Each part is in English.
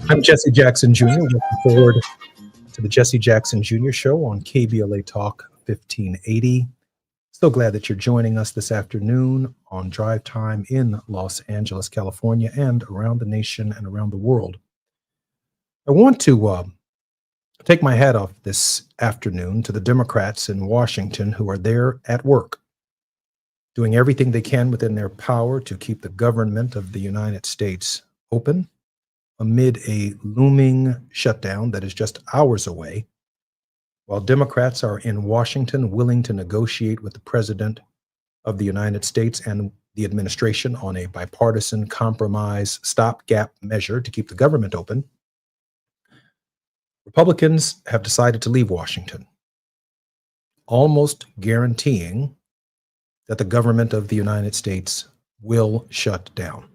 I'm Jesse Jackson Jr. Looking forward to the Jesse Jackson Jr. Show on KBLA Talk 1580. So glad that you're joining us this afternoon on Drive Time in Los Angeles, California, and around the nation and around the world. I want to take my hat off this afternoon to the Democrats in Washington who are there at work, doing everything they can within their power to keep the government of the United States open amid a looming shutdown that is just hours away, while Democrats are in Washington willing to negotiate with the President of the United States and the administration on a bipartisan compromise stopgap measure to keep the government open. Republicans have decided to leave Washington, almost guaranteeing that the government of the United States will shut down.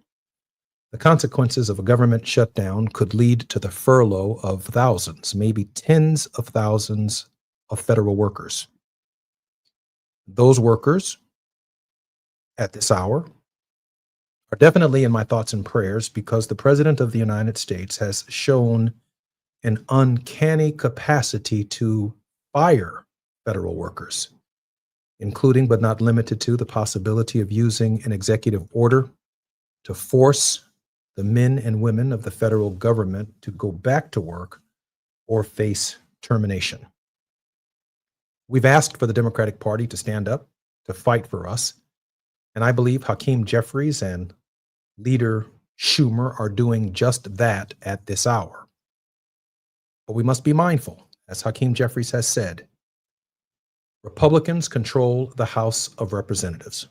The consequences of a government shutdown could lead to the furlough of thousands, maybe tens of thousands of federal workers. Those workers at this hour are definitely in my thoughts and prayers because the President of the United States has shown an uncanny capacity to fire federal workers, including but not limited to the possibility of using an executive order to force the men and women of the federal government to go back to work or face termination. We've asked for the Democratic Party to stand up, to fight for us, and I believe Hakeem Jeffries and Leader Schumer are doing just that at this hour. But we must be mindful, as Hakeem Jeffries has said, Republicans control the House of Representatives.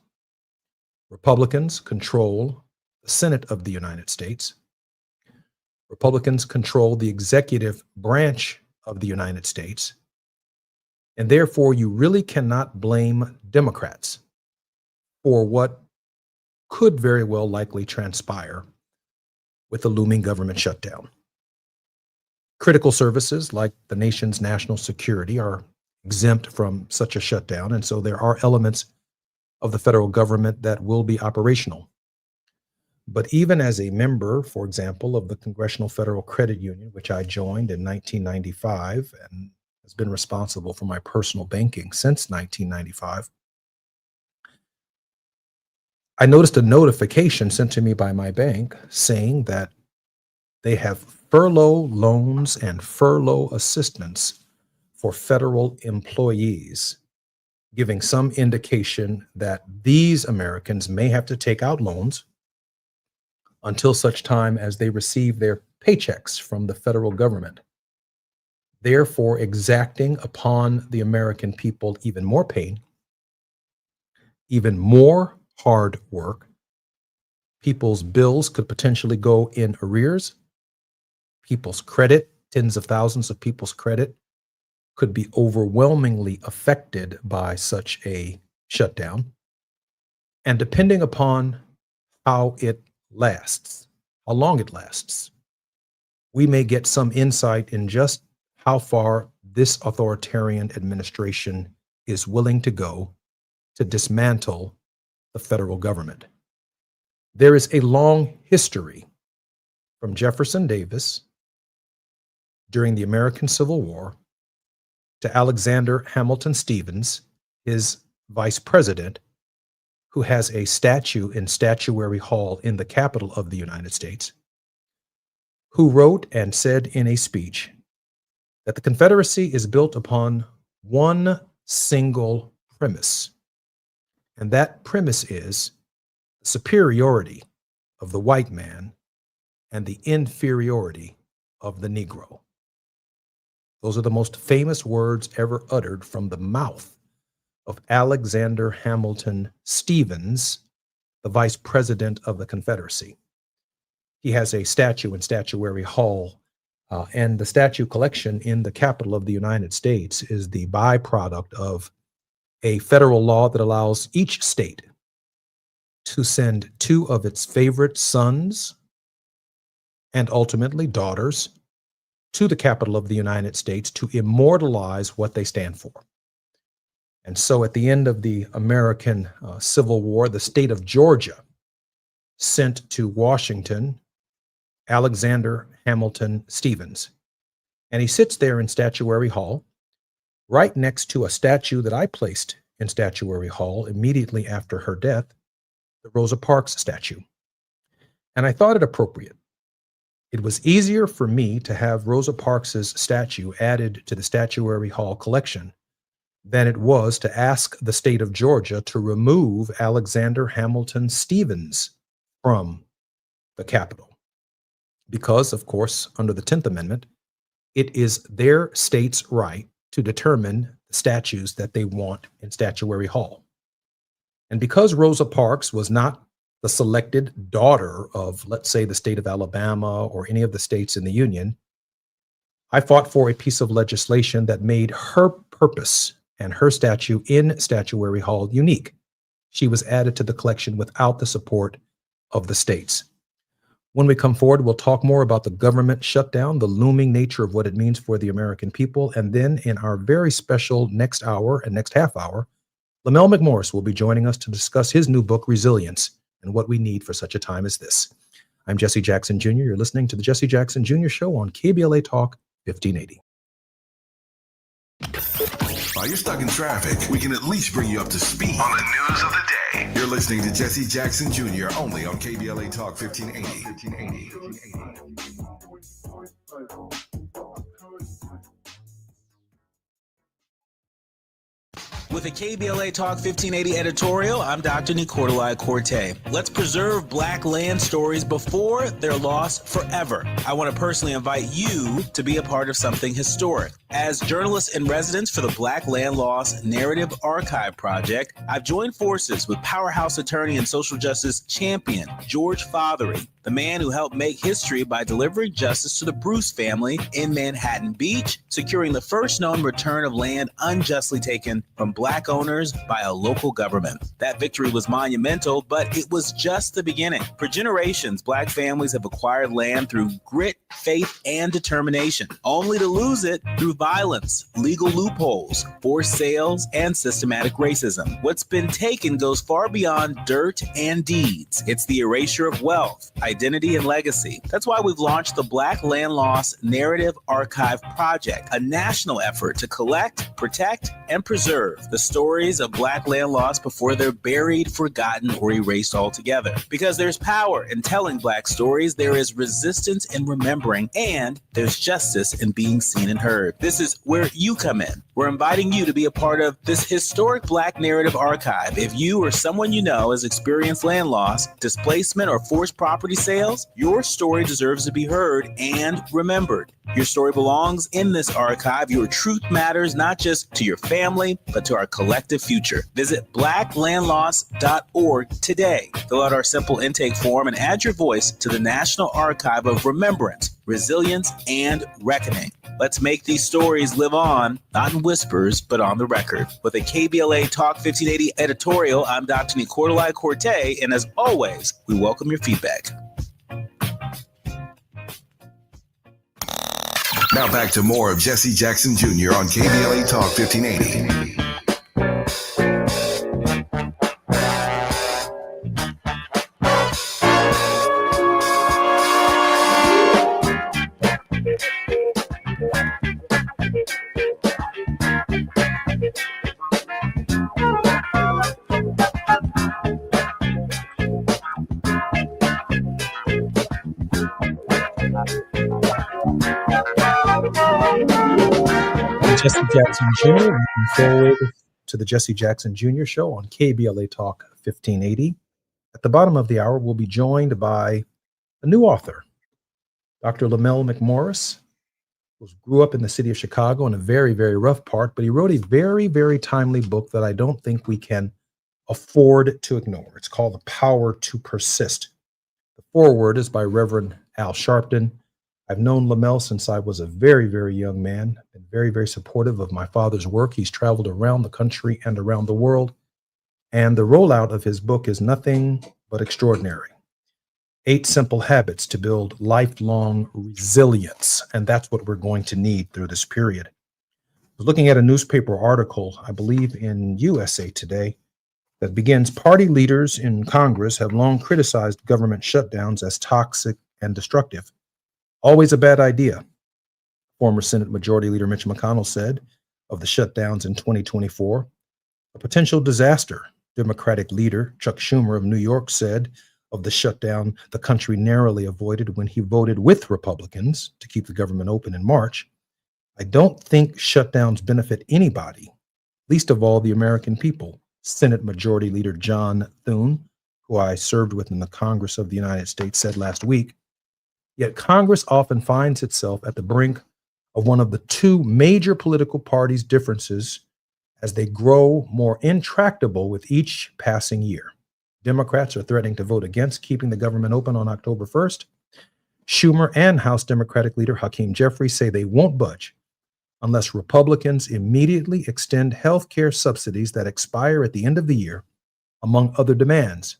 Republicans control the Senate of the United States. Republicans control the executive branch of the United States. And therefore, you really cannot blame Democrats for what could very well likely transpire with the looming government shutdown. Critical services like the nation's national security are exempt from such a shutdown, and so there are elements of the federal government that will be operational. But even as a member, for example, of the Congressional Federal Credit Union, which I joined in 1995 and has been responsible for my personal banking since 1995, I noticed a notification sent to me by my bank saying that they have furlough loans and furlough assistance for federal employees, giving some indication that these Americans may have to take out loans until such time as they receive their paychecks from the federal government, therefore exacting upon the American people even more pain, even more hard work. People's bills could potentially go in arrears. People's credit, tens of thousands of people's credit, could be overwhelmingly affected by such a shutdown. And depending upon how it lasts, how long it lasts, we may get some insight in just how far this authoritarian administration is willing to go to dismantle the federal government. There is a long history from Jefferson Davis during the American Civil War to Alexander Hamilton Stevens, his vice president, who has a statue in Statuary Hall in the capital of the United States, who wrote and said in a speech that the Confederacy is built upon one single premise, and that premise is the superiority of the white man and the inferiority of the Negro. Those are the most famous words ever uttered from the mouth of Alexander Hamilton Stevens, the vice president of the Confederacy. He has a statue in Statuary Hall, and the statue collection in the capital of the United States is the byproduct of a federal law that allows each state to send two of its favorite sons and ultimately daughters to the capital of the United States to immortalize what they stand for. And so at the end of the American Civil War, the state of Georgia sent to Washington Alexander Hamilton Stevens. And he sits there in Statuary Hall, right next to a statue that I placed in Statuary Hall immediately after her death, the Rosa Parks statue. And I thought it appropriate. It was easier for me to have Rosa Parks's statue added to the Statuary Hall collection than it was to ask the state of Georgia to remove Alexander Hamilton Stevens from the Capitol. Because, of course, under the 10th Amendment, it is their state's right to determine the statues that they want in Statuary Hall. And because Rosa Parks was not the selected daughter of, let's say, the state of Alabama or any of the states in the Union, I fought for a piece of legislation that made her purpose and her statue in Statuary Hall unique. She was added to the collection without the support of the states. When we come forward, we'll talk more about the government shutdown, the looming nature of what it means for the American people. And then in our very special next hour and next half hour, Lamel McMorris will be joining us to discuss his new book, Resilience, and what we need for such a time as this. I'm Jesse Jackson Jr. You're listening to the Jesse Jackson Jr. Show on KBLA Talk 1580. While you're stuck in traffic, we can at least bring you up to speed on the news of the day. You're listening to Jesse Jackson Jr. only on KBLA Talk 1580. With a KBLA Talk 1580 editorial, I'm Dr. Nicolai Corte. Let's preserve Black land stories before they're lost forever. I want to personally invite you to be a part of something historic. As journalist in residence for the Black Land Lost Narrative Archive Project, I've joined forces with powerhouse attorney and social justice champion George Fothery, the man who helped make history by delivering justice to the Bruce family in Manhattan Beach, securing the first known return of land unjustly taken from Black owners by a local government. That victory was monumental, but it was just the beginning. For generations, Black families have acquired land through grit, faith, and determination, only to lose it through violence, legal loopholes, forced sales, and systematic racism. What's been taken goes far beyond dirt and deeds. It's the erasure of wealth, identity, and legacy. That's why we've launched the Black Land Lost Narrative Archive Project, a national effort to collect, protect, and preserve the stories of Black land lost before they're buried, forgotten, or erased altogether. Because there's power in telling Black stories, there is resistance in remembering, and there's justice in being seen and heard. This is where you come in. We're inviting you to be a part of this historic Black narrative archive. If you or someone you know has experienced land loss, displacement, or forced property sales, your story deserves to be heard and remembered. Your story belongs in this archive. Your truth matters not just to your family, but to our collective future. Visit blacklandlost.org today. Fill out our simple intake form and add your voice to the National Archive of Remembrance, Resilience, and Reckoning. Let's make these stories live on, not in whispers, but on the record. With a KBLA Talk 1580 editorial, I'm Dr. Nicolai Corte, and as always, we welcome your feedback. Now back to more of Jesse Jackson Jr. on KBLA Talk 1580. Jesse Jackson Jr. Looking forward to the Jesse Jackson Jr. Show on KBLA Talk 1580. At the bottom of the hour, we'll be joined by a new author, Dr. Lamel McMorris, who grew up in the city of Chicago in a very, very rough part, but he wrote a very, very timely book that I don't think we can afford to ignore. It's called The Power to Persist. The foreword is by Reverend Al Sharpton. I've known Lamel since I was a very, very young man, been very, very supportive of my father's work. He's traveled around the country and around the world, and the rollout of his book is nothing but extraordinary. 8 Simple Habits to Build Lifelong Resilience, and that's what we're going to need through this period. I was looking at a newspaper article, I believe in USA Today, that begins, party leaders in Congress have long criticized government shutdowns as toxic and destructive. Always a bad idea, former Senate Majority Leader Mitch McConnell said of the shutdowns in 2024. A potential disaster, Democratic leader Chuck Schumer of New York said of the shutdown the country narrowly avoided when he voted with Republicans to keep the government open in March. I don't think shutdowns benefit anybody, least of all the American people, Senate Majority Leader John Thune, who I served with in the Congress of the United States, said last week. Yet Congress often finds itself at the brink of one of the 2 major political parties' differences as they grow more intractable with each passing year. Democrats are threatening to vote against keeping the government open on October 1st. Schumer and House Democratic leader Hakeem Jeffries say they won't budge unless Republicans immediately extend health care subsidies that expire at the end of the year, among other demands.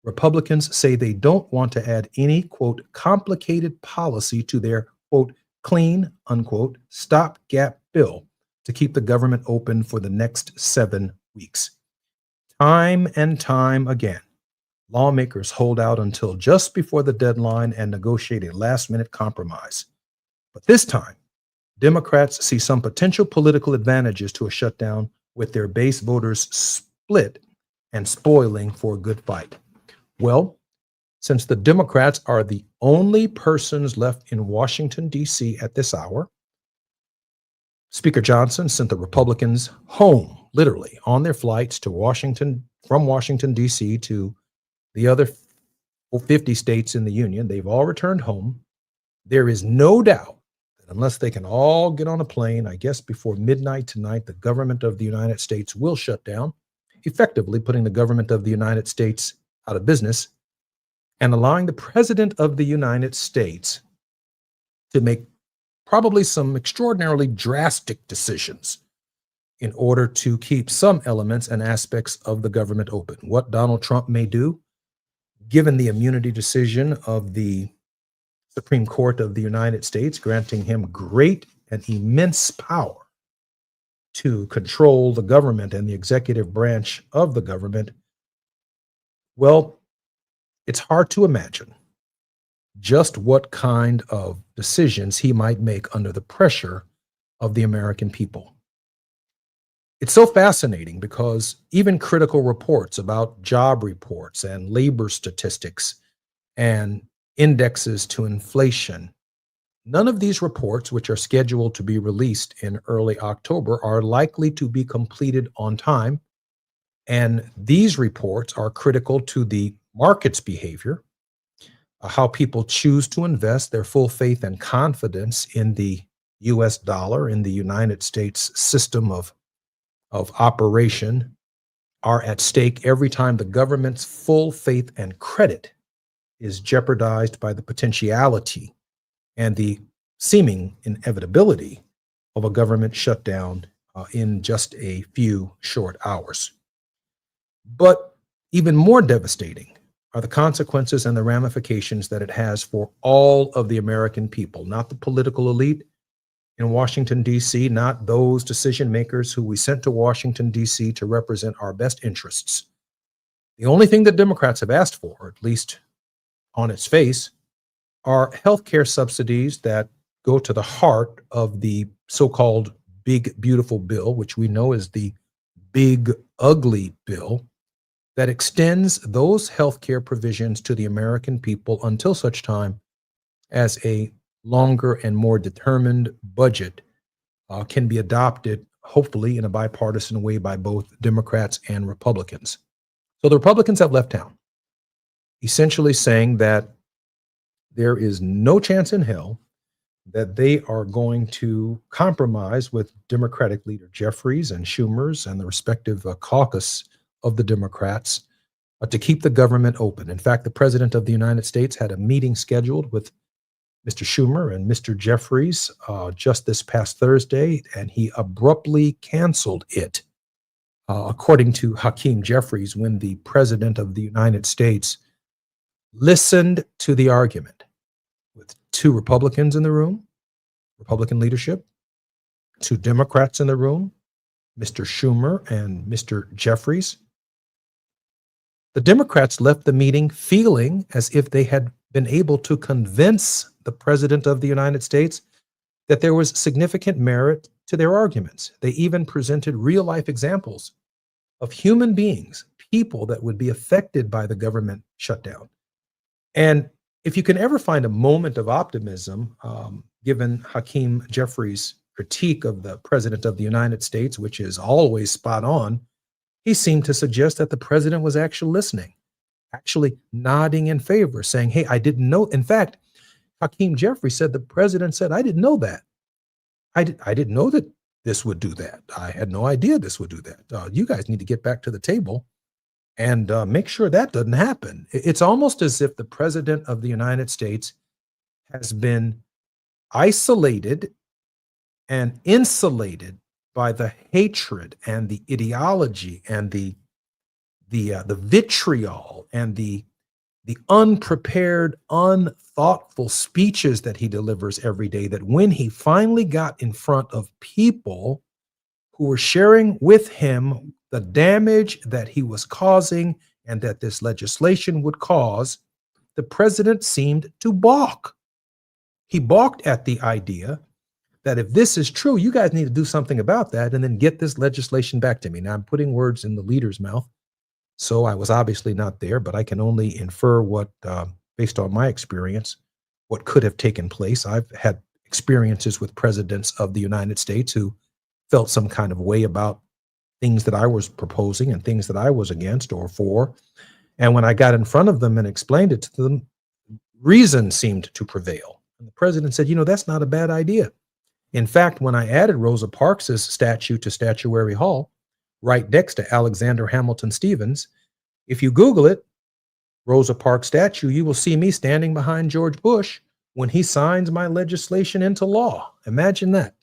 Republicans say they don't want to add any, quote, complicated policy to their, quote, clean, unquote, stopgap bill to keep the government open for the next 7 weeks. Time and time again, lawmakers hold out until just before the deadline and negotiate a last-minute compromise. But this time, Democrats see some potential political advantages to a shutdown with their base voters split and spoiling for a good fight. Well, since the Democrats are the only persons left in Washington, D.C. at this hour, Speaker Johnson sent the Republicans home, literally, on their flights to Washington, from Washington, D.C. to the other 50 states in the Union. They've all returned home. There is no doubt that unless they can all get on a plane, I guess before midnight tonight, the government of the United States will shut down, effectively putting the government of the United States out of business and allowing the President of the United States to make probably some extraordinarily drastic decisions in order to keep some elements and aspects of the government open. What Donald Trump may do, given the immunity decision of the Supreme Court of the United States, granting him great and immense power to control the government and the executive branch of the government, well, it's hard to imagine just what kind of decisions he might make under the pressure of the American people. It's so fascinating because even critical reports about job reports and labor statistics and indexes to inflation, none of these reports, which are scheduled to be released in early October, are likely to be completed on time. And these reports are critical to the market's behavior, how people choose to invest their full faith and confidence in the US dollar, in the United States system of operation, are at stake every time the government's full faith and credit is jeopardized by the potentiality and the seeming inevitability of a government shutdown in just a few short hours. But even more devastating are the consequences and the ramifications that it has for all of the American people, not the political elite in Washington, D.C., not those decision makers who we sent to Washington, D.C. to represent our best interests. The only thing that Democrats have asked for, at least on its face, are healthcare subsidies that go to the heart of the so-called big, beautiful bill, which we know is the big, ugly bill, that extends those healthcare provisions to the American people until such time as a longer and more determined budget can be adopted, hopefully in a bipartisan way by both Democrats and Republicans. So the Republicans have left town, essentially saying that there is no chance in hell that they are going to compromise with Democratic leader Jeffries and Schumer's and the respective caucus of the Democrats to keep the government open. In fact, the President of the United States had a meeting scheduled with Mr. Schumer and Mr. Jeffries just this past Thursday, and he abruptly canceled it. According to Hakeem Jeffries, when the President of the United States listened to the argument with two Republicans in the room, Republican leadership, two Democrats in the room, Mr. Schumer and Mr. Jeffries, the Democrats left the meeting feeling as if they had been able to convince the President of the United States that there was significant merit to their arguments. They even presented real-life examples of human beings, people that would be affected by the government shutdown. And if you can ever find a moment of optimism, given Hakeem Jeffries' critique of the President of the United States, which is always spot on, he seemed to suggest that the president was actually listening, actually nodding in favor, saying, hey, I didn't know. In fact, Hakeem Jeffries said the president said, I didn't know that. I didn't know that this would do that. I had no idea this would do that. You guys need to get back to the table and make sure that doesn't happen. It's almost as if the President of the United States has been isolated and insulated by the hatred and the ideology and the vitriol and the unprepared, unthoughtful speeches that he delivers every day, that when he finally got in front of people who were sharing with him the damage that he was causing and that this legislation would cause, the president seemed to balk. He balked at the idea that if this is true, you guys need to do something about that and then get this legislation back to me. Now, I'm putting words in the leader's mouth, so I was obviously not there, but I can only infer what, based on my experience, what could have taken place. I've had experiences with presidents of the United States who felt some kind of way about things that I was proposing and things that I was against or for. And when I got in front of them and explained it to them, reason seemed to prevail. And the president said, that's not a bad idea. In fact, when I added Rosa Parks' statue to Statuary Hall, right next to Alexander Hamilton Stevens, if you Google it, Rosa Parks statue, you will see me standing behind George Bush when he signs my legislation into law. Imagine that.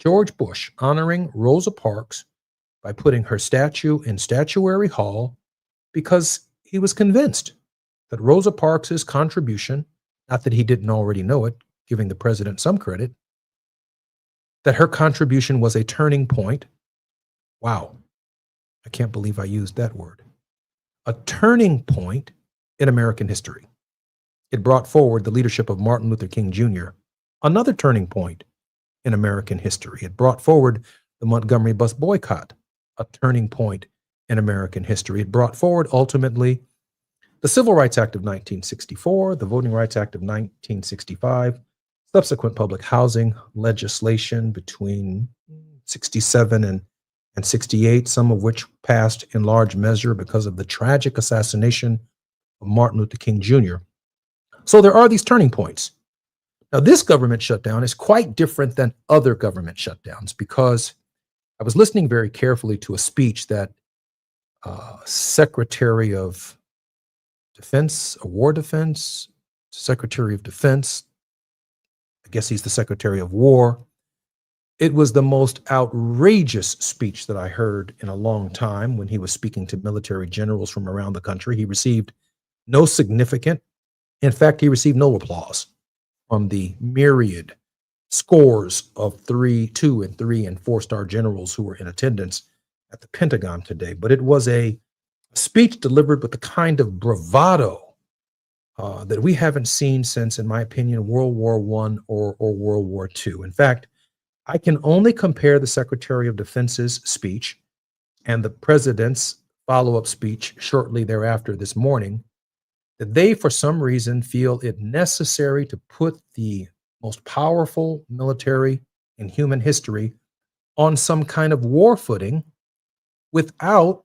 George Bush honoring Rosa Parks by putting her statue in Statuary Hall because he was convinced that Rosa Parks' contribution, not that he didn't already know it, giving the president some credit, that her contribution was a turning point. Wow, I can't believe I used that word. A turning point in American history. It brought forward the leadership of Martin Luther King Jr., another turning point in American history. It brought forward the Montgomery bus boycott, a turning point in American history. It brought forward, ultimately, the Civil Rights Act of 1964, the Voting Rights Act of 1965, subsequent public housing legislation between 67 and 68, some of which passed in large measure because of the tragic assassination of Martin Luther King Jr. So there are these turning points. Now, this government shutdown is quite different than other government shutdowns because I was listening very carefully to a speech that Secretary of Defense, War Defense, Secretary of Defense, I guess he's the Secretary of War. It was the most outrageous speech that I heard in a long time when he was speaking to military generals from around the country. He received no significant, in fact, he received no applause from the myriad scores of 2 and 3 and 4-star generals who were in attendance at the Pentagon today. But it was a speech delivered with the kind of bravado that we haven't seen since, in my opinion, World War I or World War II. In fact, I can only compare the Secretary of Defense's speech and the president's follow-up speech shortly thereafter this morning, that they, for some reason, feel it necessary to put the most powerful military in human history on some kind of war footing without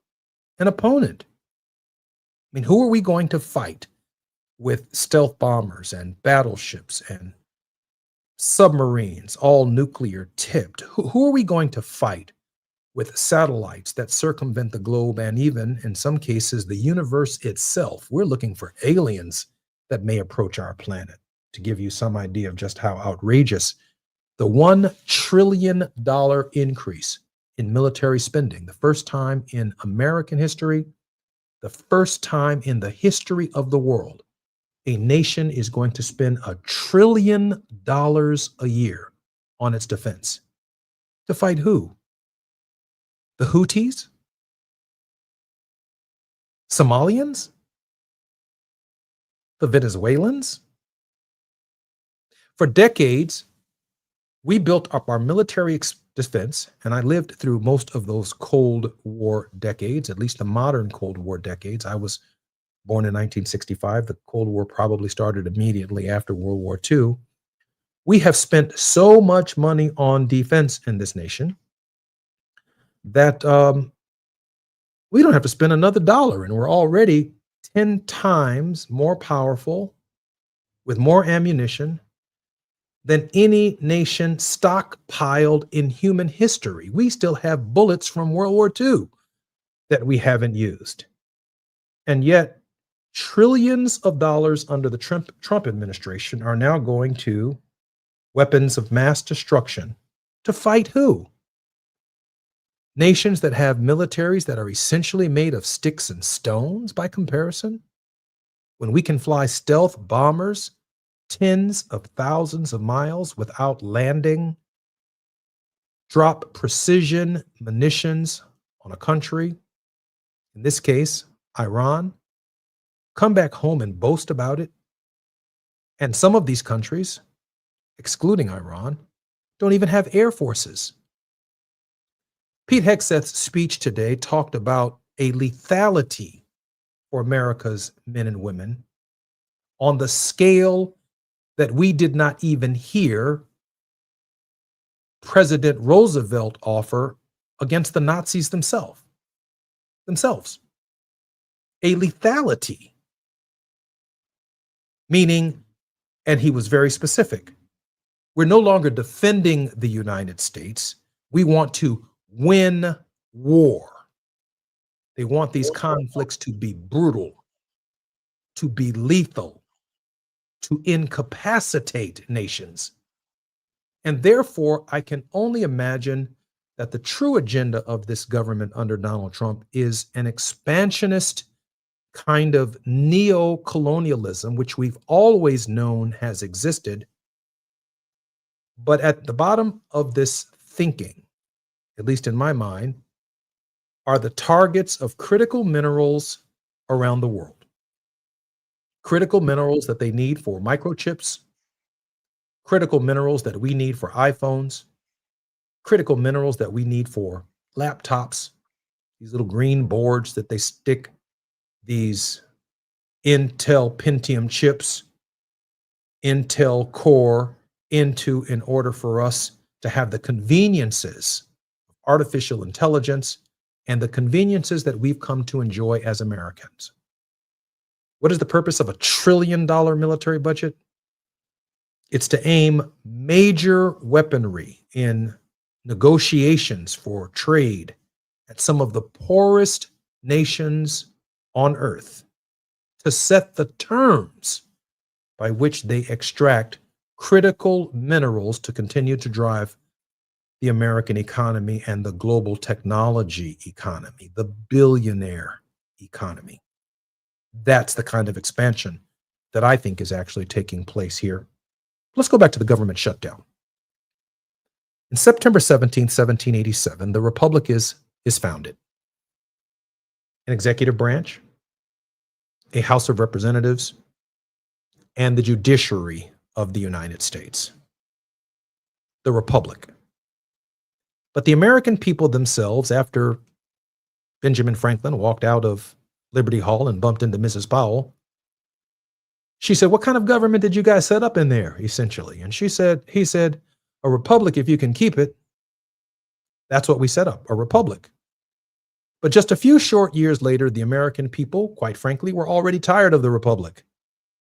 an opponent. I mean, who are we going to fight with stealth bombers and battleships and submarines, all nuclear tipped? Who are we going to fight with satellites that circumvent the globe and even, in some cases, the universe itself? We're looking for aliens that may approach our planet. to give you some idea of just how outrageous the $1 trillion increase in military spending, the first time in American history, the first time in the history of the world, a nation is going to spend $1 trillion a year on its defense. To fight who? The Houthis? Somalians? The Venezuelans? For decades, we built up our military defense, and I lived through most of those Cold War decades, at least the modern Cold War decades. I was born in 1965. The Cold War probably started immediately after World War II. We have spent so much money on defense in this nation that we don't have to spend another dollar, and we're already 10 times more powerful with more ammunition than any nation stockpiled in human history. We still have bullets from World War II that we haven't used. And yet, trillions of dollars under the Trump administration are now going to weapons of mass destruction to fight who? Nations that have militaries that are essentially made of sticks and stones by comparison? When we can fly stealth bombers tens of thousands of miles without landing, drop precision munitions on a country, in this case, Iran, come back home and boast about it. And some of these countries, excluding Iran, don't even have air forces. Pete Hegseth's speech today talked about a lethality for America's men and women on the scale that we did not even hear President Roosevelt offer against the Nazis themselves. A lethality, meaning, and he was very specific, we're no longer defending the United States. We want to win war. They want these conflicts to be brutal, to be lethal, to incapacitate nations. And therefore, I can only imagine that the true agenda of this government under Donald Trump is an expansionist kind of neo-colonialism, which we've always known has existed. But at the bottom of this thinking, at least in my mind, are the targets of critical minerals around the world. Critical minerals that they need for microchips, critical minerals that we need for iPhones, critical minerals that we need for laptops, these little green boards that they stick these Intel Pentium chips, Intel Core into in order for us to have the conveniences of artificial intelligence and the conveniences that we've come to enjoy as Americans. What is the purpose of $1 trillion military budget? It's to aim major weaponry in negotiations for trade at some of the poorest nations on earth to set the terms by which they extract critical minerals to continue to drive the American economy and the global technology economy, the billionaire economy. That's the kind of expansion that I think is actually taking place here. Let's go back to the government shutdown. In September 17th, 1787, the Republic is founded. An executive branch, a House of Representatives, and the judiciary of the United States. The Republic. But the American people themselves, after Benjamin Franklin walked out of Liberty Hall and bumped into Mrs. Powell, she said, "What kind of government did you guys set up in there, essentially?" And he said, "A republic if you can keep it." That's what we set up, a republic. But just a few short years later, the American people, quite frankly, were already tired of the republic.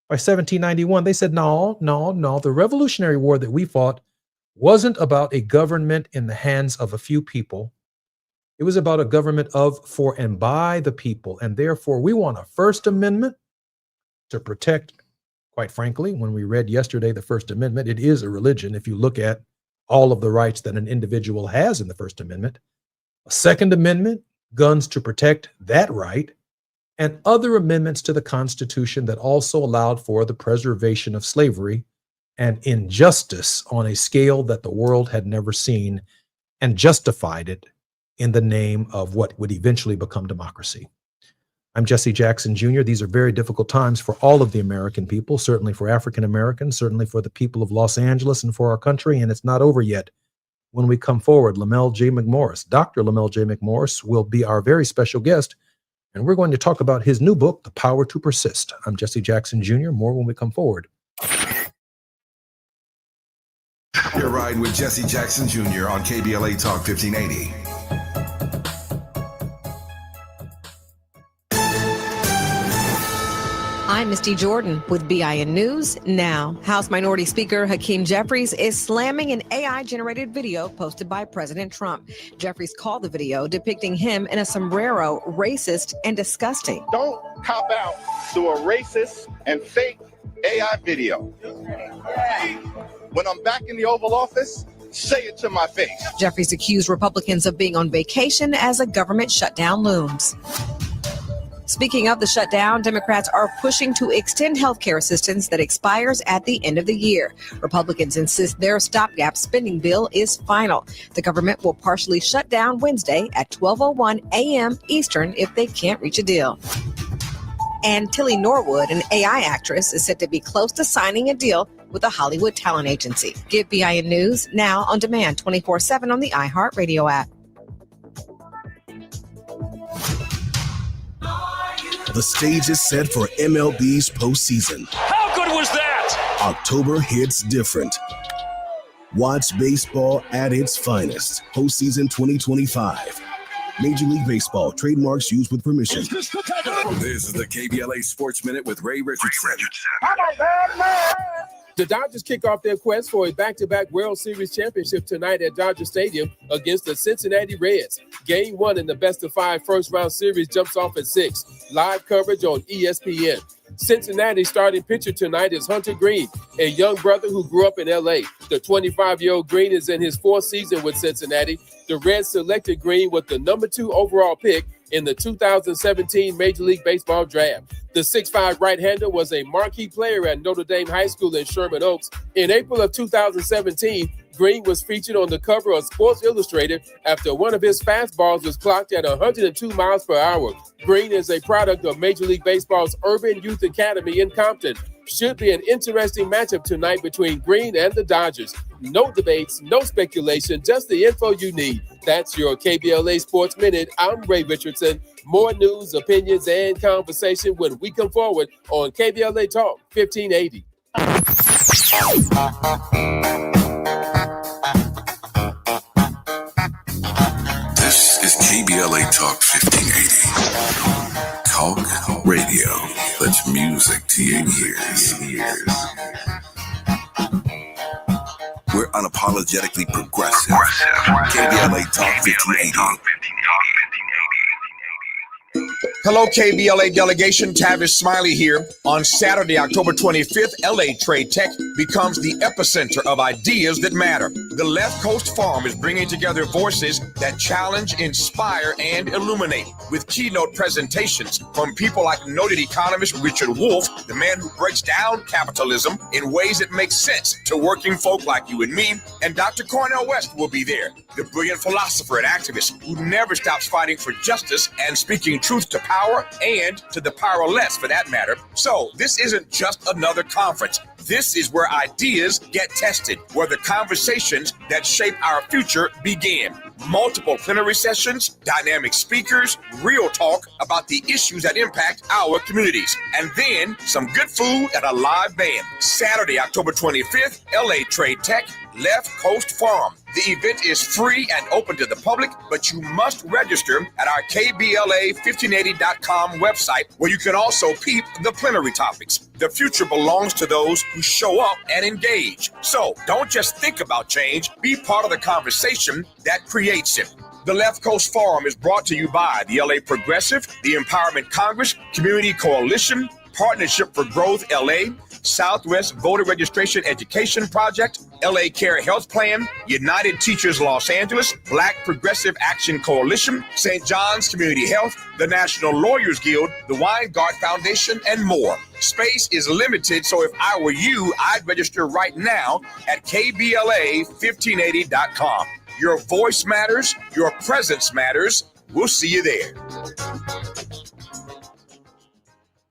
By 1791, they said, no, the Revolutionary War that we fought wasn't about a government in the hands of a few people. It was about a government of, for, and by the people. And therefore, we want a First Amendment to protect Quite frankly, when we read yesterday the First Amendment, it is a religion. If you look at all of the rights that an individual has in the First Amendment, a Second Amendment, guns to protect that right, and other amendments to the Constitution that also allowed for the preservation of slavery and injustice on a scale that the world had never seen, and justified it in the name of what would eventually become democracy. I'm Jesse Jackson Jr. These are very difficult times for all of the American people, certainly for African Americans, certainly for the people of Los Angeles and for our country, and it's not over yet. When we come forward, Lamel J. McMorris, Dr. Lamel J. McMorris will be our very special guest, and we're going to talk about his new book, The Power to Persist. I'm Jesse Jackson Jr. More when we come forward. You're riding with Jesse Jackson Jr. on KBLA Talk 1580. I'm Misty Jordan with BIN News Now. House Minority Speaker Hakeem Jeffries is slamming an AI-generated video posted by President Trump. Jeffries called the video depicting him in a sombrero racist and disgusting. Don't cop out to a racist and fake AI video. When I'm back in the Oval Office, say it to my face. Jeffries accused Republicans of being on vacation as a government shutdown looms. Speaking of the shutdown, Democrats are pushing to extend health care assistance that expires at the end of the year. Republicans insist their stopgap spending bill is final. The government will partially shut down Wednesday at 12:01 a.m. Eastern if they can't reach a deal. And Tilly Norwood, an AI actress, is said to be close to signing a deal with a Hollywood talent agency. Get BIN News now on demand 24/7 on the iHeartRadio app. The stage is set for MLB's postseason. How good was that? October hits different. Watch baseball at its finest. Postseason 2025. Major League Baseball. Trademarks used with permission. This is the KBLA Sports Minute with Ray Richardson. The Dodgers kick off their quest for a back-to-back World Series championship tonight at Dodger Stadium against the Cincinnati Reds. Game 1 in the best-of-5 first-round series jumps off at 6. Live coverage on ESPN. Cincinnati's starting pitcher tonight is Hunter Green, a young brother who grew up in L.A. The 25-year-old Green is in his 4th season with Cincinnati. The Reds selected Green with the number 2 overall pick in the 2017 Major League Baseball draft. The 6'5" right-hander was a marquee player at Notre Dame High School in Sherman Oaks. In April of 2017, Green was featured on the cover of Sports Illustrated after one of his fastballs was clocked at 102 miles per hour. Green is a product of Major League Baseball's Urban Youth Academy in Compton. Should be an interesting matchup tonight between Green and the Dodgers. No debates, no speculation, just the info you need. That's your KBLA Sports Minute. I'm Ray Richardson. More news, opinions, and conversation when we come forward on KBLA Talk 1580. This is KBLA Talk 1580. Talk radio. That's music to your ears. We're unapologetically progressive. KBLA Talk 1580. Hello, KBLA delegation. Tavis Smiley here. On Saturday, October 25th, LA Trade Tech becomes the epicenter of ideas that matter. The Left Coast Forum is bringing together voices that challenge, inspire, and illuminate with keynote presentations from people like noted economist Richard Wolff, the man who breaks down capitalism in ways that make sense to working folk like you and me, and Dr. Cornel West will be there, the brilliant philosopher and activist who never stops fighting for justice and speaking truth to power and to the powerless for that matter. So this isn't just another conference. This is where ideas get tested, where the conversations that shape our future begin. Multiple plenary sessions, dynamic speakers, real talk about the issues that impact our communities, and then some good food and a live band. Saturday, October 25th, LA Trade Tech, Left Coast Forum. The event is free and open to the public, but you must register at our KBLA1580.com website, where you can also peep the plenary topics. The future belongs to those who show up and engage. So don't just think about change, be part of the conversation that creates it. The Left Coast Forum is brought to you by the LA Progressive, the Empowerment Congress, Community Coalition, Partnership for Growth LA, Southwest Voter Registration Education Project, LA Care Health Plan, United Teachers Los Angeles, Black Progressive Action Coalition, St. John's Community Health, the National Lawyers Guild, the Weingart Foundation, and more. Space is limited, so if I were you, I'd register right now at KBLA1580.com. Your voice matters, your presence matters. We'll see you there.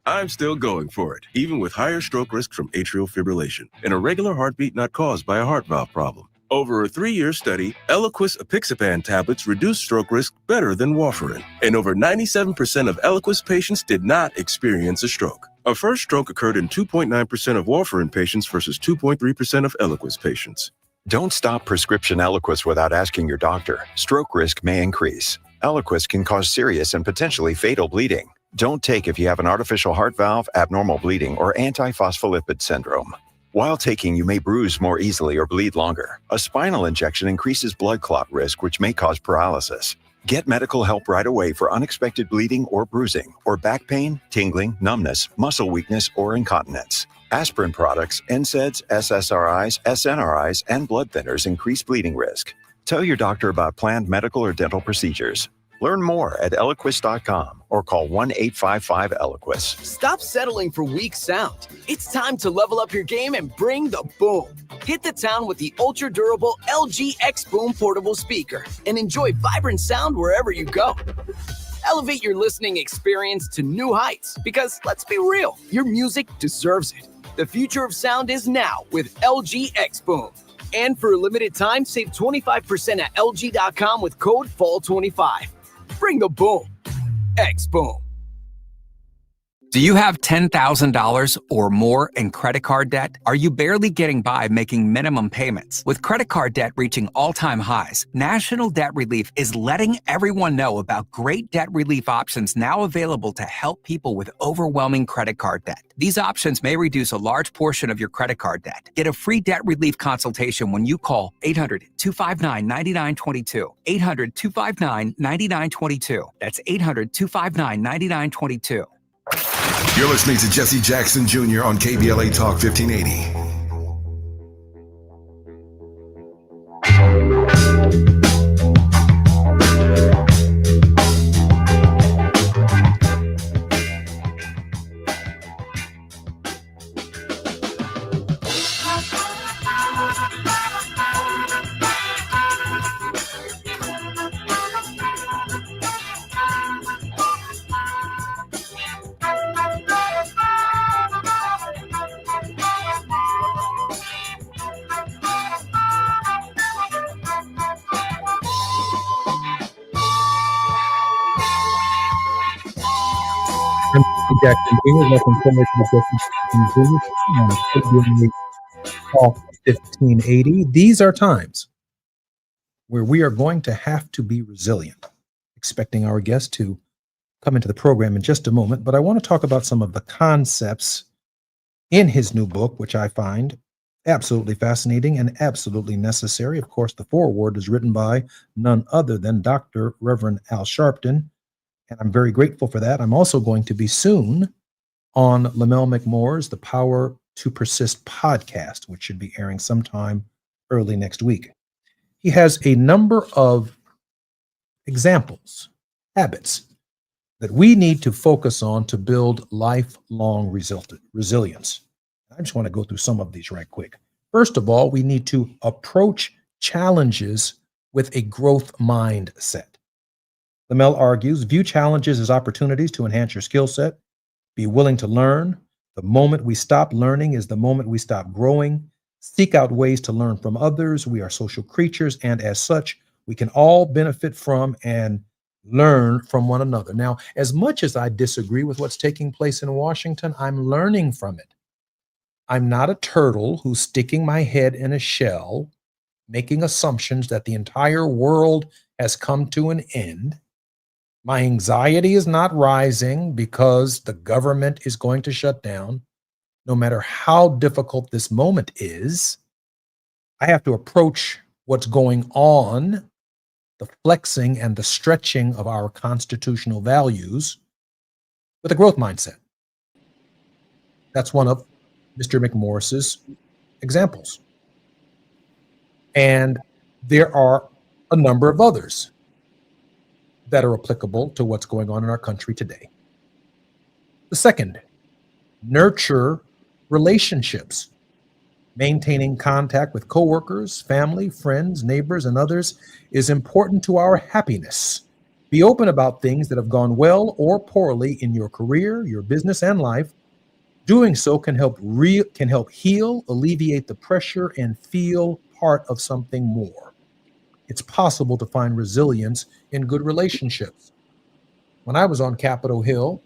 I'm still going for it, even with higher stroke risk from atrial fibrillation, an irregular heartbeat not caused by a heart valve problem. Over a 3-year study, Eliquis apixaban tablets reduced stroke risk better than warfarin, and over 97% of Eliquis patients did not experience a stroke. A first stroke occurred in 2.9% of warfarin patients versus 2.3% of Eliquis patients. Don't stop prescription Eliquis without asking your doctor. Stroke risk may increase. Eliquis can cause serious and potentially fatal bleeding. Don't take if you have an artificial heart valve, abnormal bleeding, or antiphospholipid syndrome. While taking, you may bruise more easily or bleed longer. A spinal injection increases blood clot risk, which may cause paralysis. Get medical help right away for unexpected bleeding or bruising, or back pain, tingling, numbness, muscle weakness, or incontinence. Aspirin products, NSAIDs, SSRIs, SNRIs, and blood thinners increase bleeding risk. Tell your doctor about planned medical or dental procedures. Learn more at Eliquis.com or call 1-855-ELIQUIS. Stop settling for weak sound. It's time to level up your game and bring the boom. Hit the town with the ultra-durable LG X Boom portable speaker and enjoy vibrant sound wherever you go. Elevate your listening experience to new heights because, let's be real, your music deserves it. The future of sound is now with LG X Boom. And for a limited time, save 25% at LG.com with code FALL25. Bring the boom. X Boom. Do you have $10,000 or more in credit card debt? Are you barely getting by making minimum payments? With credit card debt reaching all-time highs, National Debt Relief is letting everyone know about great debt relief options now available to help people with overwhelming credit card debt. These options may reduce a large portion of your credit card debt. Get a free debt relief consultation when you call 800-259-9922. 800-259-9922. That's 800-259-9922. You're listening to Jesse Jackson Jr. on KBLA Talk 1580. Jackson Jr. Welcome forward to the Jesse Jackson Jr. on KBLA Talk 1580. These are times where we are going to have to be resilient. Expecting our guest to come into the program in just a moment, but I want to talk about some of the concepts in his new book, which I find absolutely fascinating and absolutely necessary. Of course, the foreword is written by none other than Dr. Reverend Al Sharpton, and I'm very grateful for that. I'm also going to be soon on Lamel McMoore's The Power to Persist podcast, which should be airing sometime early next week. He has a number of examples, habits that we need to focus on to build lifelong resilience. I just want to go through some of these right quick. First of all, we need to approach challenges with a growth mindset. Lamel argues, view challenges as opportunities to enhance your skill set. Be willing to learn. The moment we stop learning is the moment we stop growing. Seek out ways to learn from others. We are social creatures, and as such, we can all benefit from and learn from one another. Now, as much as I disagree with what's taking place in Washington, I'm learning from it. I'm not a turtle who's sticking my head in a shell, making assumptions that the entire world has come to an end. My anxiety is not rising because the government is going to shut down. No matter how difficult this moment is, I have to approach what's going on, the flexing and the stretching of our constitutional values, with a growth mindset. That's one of Mr. McMorris's examples. And there are a number of others that are applicable to what's going on in our country today. The second, nurture relationships. Maintaining contact with coworkers, family, friends, neighbors, and others is important to our happiness. Be open about things that have gone well or poorly in your career, your business, and life. Doing so can help heal, alleviate the pressure, and feel part of something more. It's possible to find resilience in good relationships. When I was on Capitol Hill,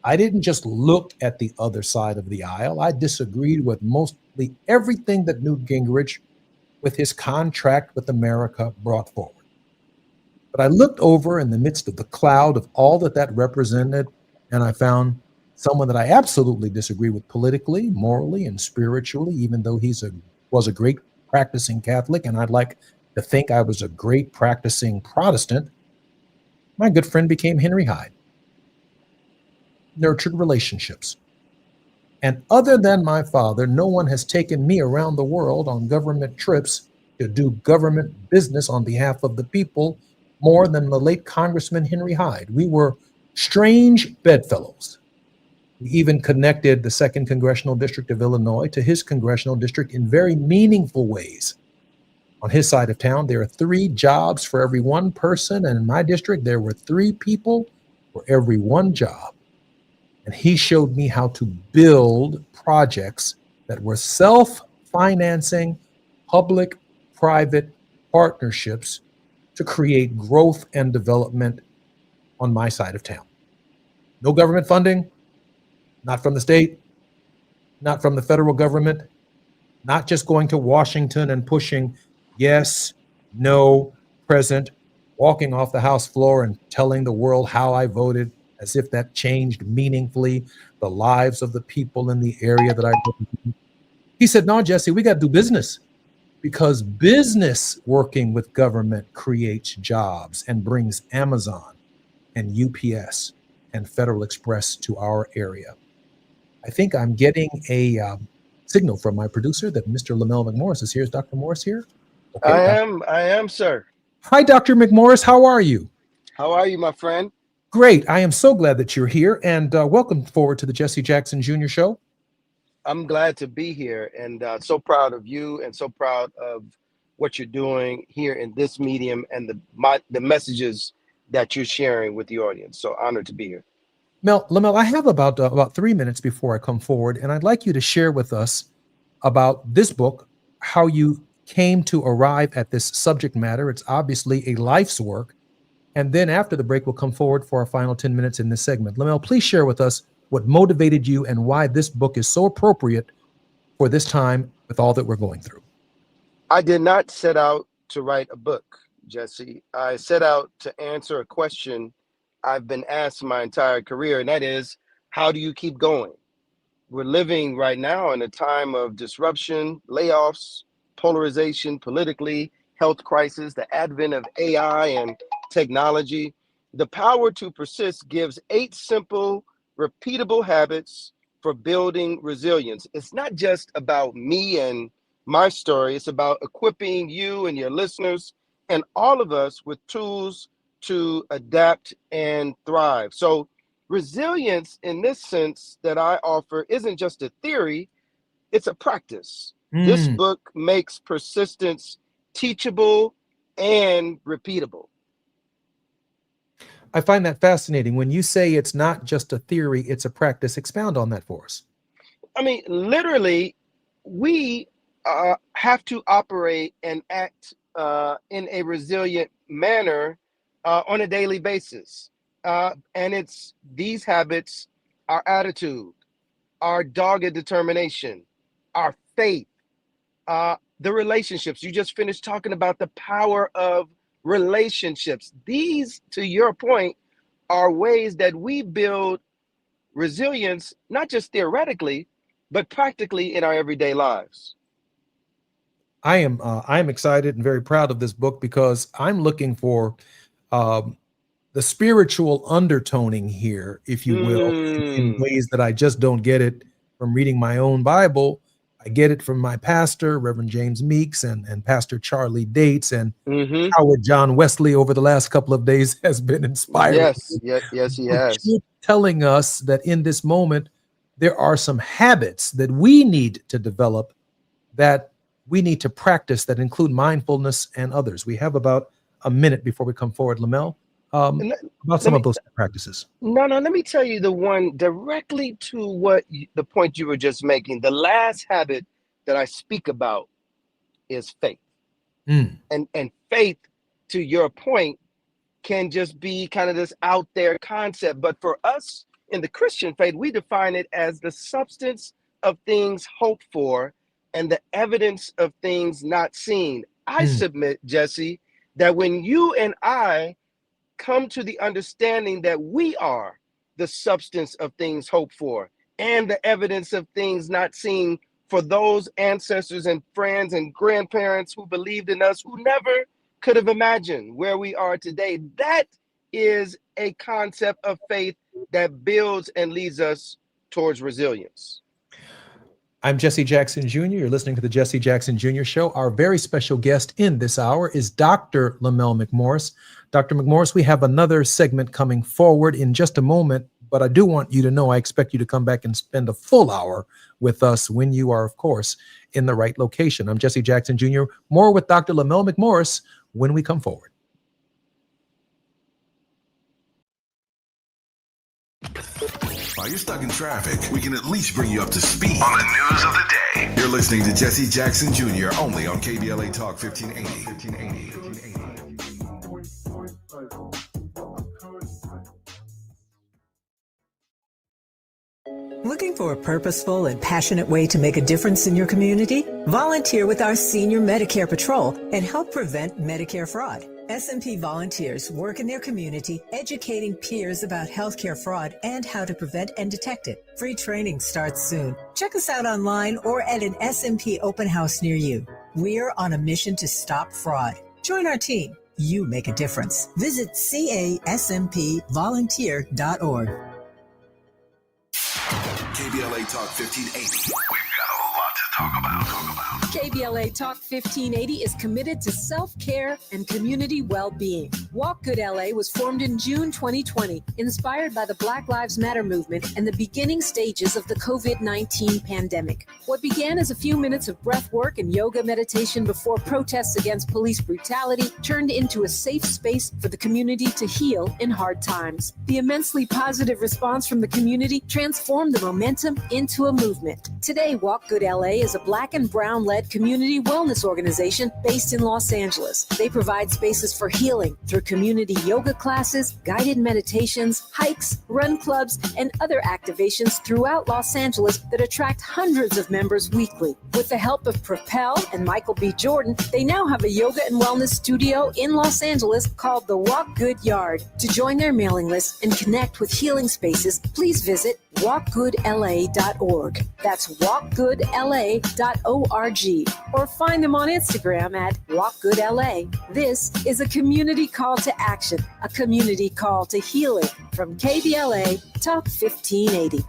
I didn't just look at the other side of the aisle. I disagreed with mostly everything that Newt Gingrich, with his contract with America, brought forward. But I looked over in the midst of the cloud of all that represented, and I found someone that I absolutely disagree with politically, morally, and spiritually, even though he was a great practicing Catholic, and I'd like to think I was a great practicing Protestant. My good friend became Henry Hyde. Nurtured relationships. And other than my father, no one has taken me around the world on government trips to do government business on behalf of the people more than the late Congressman Henry Hyde. We were strange bedfellows. We even connected the 2nd Congressional District of Illinois to his congressional district in very meaningful ways. On his side of town, there are 3 jobs for every 1 person, and in my district, there were 3 people for every 1 job. And he showed me how to build projects that were self-financing, public-private partnerships to create growth and development on my side of town. No government funding, not from the state, not from the federal government, not just going to Washington and pushing yes, no, present, walking off the House floor and telling the world how I voted, as if that changed meaningfully the lives of the people in the area that I voted in. He said, no, Jesse, we got to do business, because business working with government creates jobs and brings Amazon and UPS and Federal Express to our area. I think I'm getting a signal from my producer that Mr. Lamel McMorris is here. Is Dr. Morris here? Okay, I am, sir. Hi, Dr. McMorris. How are you? How are you, my friend? Great. I am so glad that you're here, and welcome forward to the Jesse Jackson Jr. Show. I'm glad to be here, and so proud of you, and so proud of what you're doing here in this medium and the messages that you're sharing with the audience. So honored to be here. Lamel, I have about 3 minutes before I come forward, and I'd like you to share with us about this book, how you came to arrive at this subject matter. It's obviously a life's work. And then after the break, we'll come forward for our final 10 minutes in this segment. Lamel, please share with us what motivated you and why this book is so appropriate for this time with all that we're going through. I did not set out to write a book, Jesse. I set out to answer a question I've been asked my entire career, and that is, how do you keep going? We're living right now in a time of disruption, layoffs, polarization politically, health crisis, the advent of AI and technology. The power to persist gives 8 simple, repeatable habits for building resilience. It's not just about me and my story. It's about equipping you and your listeners and all of us with tools to adapt and thrive. So resilience in this sense that I offer isn't just a theory, it's a practice. This book makes persistence teachable and repeatable. I find that fascinating. When you say it's not just a theory, it's a practice, expound on that for us. I mean, literally, we have to operate and act in a resilient manner on a daily basis. And it's these habits, our attitude, our dogged determination, our faith, the relationships. You just finished talking about the power of relationships. These, to your point, are ways that we build resilience, not just theoretically, but practically in our everyday lives. I am excited and very proud of this book because I'm looking for the spiritual undertoning here, if you will, in ways that I just don't get it from reading my own Bible. I get it from my pastor, Reverend James Meeks, and Pastor Charlie Dates, and Howard John Wesley over the last couple of days has been inspiring. Yes, he has. Telling us that in this moment, there are some habits that we need to develop, that we need to practice, that include mindfulness and others. We have about a minute before we come forward, Lamel, about some of those practices. No, let me tell you the one directly to the point you were just making. The last habit that I speak about is faith. And faith, to your point, can just be kind of this out there concept. But for us in the Christian faith, we define it as the substance of things hoped for and the evidence of things not seen. I submit, Jesse, that when you and I come to the understanding that we are the substance of things hoped for and the evidence of things not seen, for those ancestors and friends and grandparents who believed in us, who never could have imagined where we are today, that is a concept of faith that builds and leads us towards resilience. I'm Jesse Jackson Jr. You're listening to the Jesse Jackson Jr. Show. Our very special guest in this hour is Dr. Lamel McMorris. Dr. McMorris, we have another segment coming forward in just a moment, but I do want you to know I expect you to come back and spend a full hour with us when you are, of course, in the right location. I'm Jesse Jackson Jr. More with Dr. Lamel McMorris when we come forward. While you're stuck in traffic, we can at least bring you up to speed on the news of the day. You're listening to Jesse Jackson Jr. only on KBLA Talk 1580. Looking for a purposeful and passionate way to make a difference in your community? Volunteer with our Senior Medicare Patrol and help prevent Medicare fraud. S&P volunteers work in their community educating peers about healthcare fraud and how to prevent and detect it. Free training starts soon. Check us out online or at an S&P open house near you. We're on a mission to stop fraud. Join our team. You make a difference. Visit caSMPvolunteer.org. KBLA Talk 1580. We've got a lot to talk about. KBLA Talk 1580 is committed to self-care and community well-being. Walk Good LA was formed in June 2020, inspired by the Black Lives Matter movement and the beginning stages of the COVID-19 pandemic. What began as a few minutes of breath work and yoga meditation before protests against police brutality turned into a safe space for the community to heal in hard times. The immensely positive response from the community transformed the momentum into a movement. Today, Walk Good LA is a Black and Brown-led community wellness organization based in Los Angeles. They provide spaces for healing through community yoga classes, guided meditations, hikes, run clubs, and other activations throughout Los Angeles that attract hundreds of members weekly. With the help of Propel and Michael B. Jordan, they now have a yoga and wellness studio in Los Angeles called the Walk Good Yard. To join their mailing list and connect with healing spaces, please visit walkgoodla.org. That's walkgoodla.org. Or find them on Instagram at walkgoodla. This is a community call to action, a community call to healing from KBLA Talk 1580.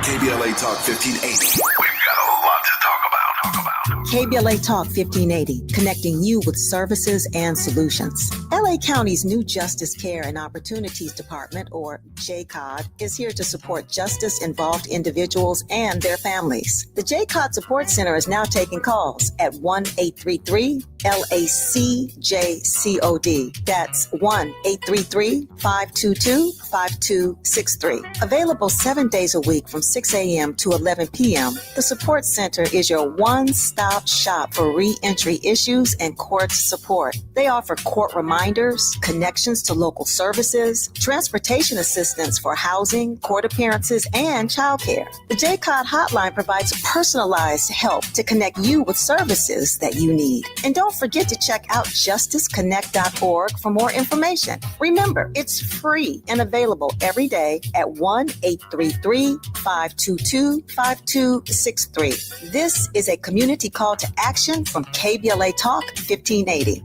KBLA Talk 1580. We've got a lot to talk about. KBLA Talk 1580, connecting you with services and solutions. LA County's new Justice Care and Opportunities Department, or JCOD, is here to support justice-involved individuals and their families. The JCOD Support Center is now taking calls at 1-833-LACJCOD. That's 1-833-522-5263. Available 7 days a week from 6 a.m. to 11 p.m., the Support Center is your one-stop shop for re-entry issues and court support. They offer court reminders, connections to local services, transportation assistance for housing, court appearances, and childcare. The JCOD hotline provides personalized help to connect you with services that you need. And don't forget to check out justiceconnect.org for more information. Remember, it's free and available every day at 1-833-522-5263. This is a community call to action from KBLA Talk 1580.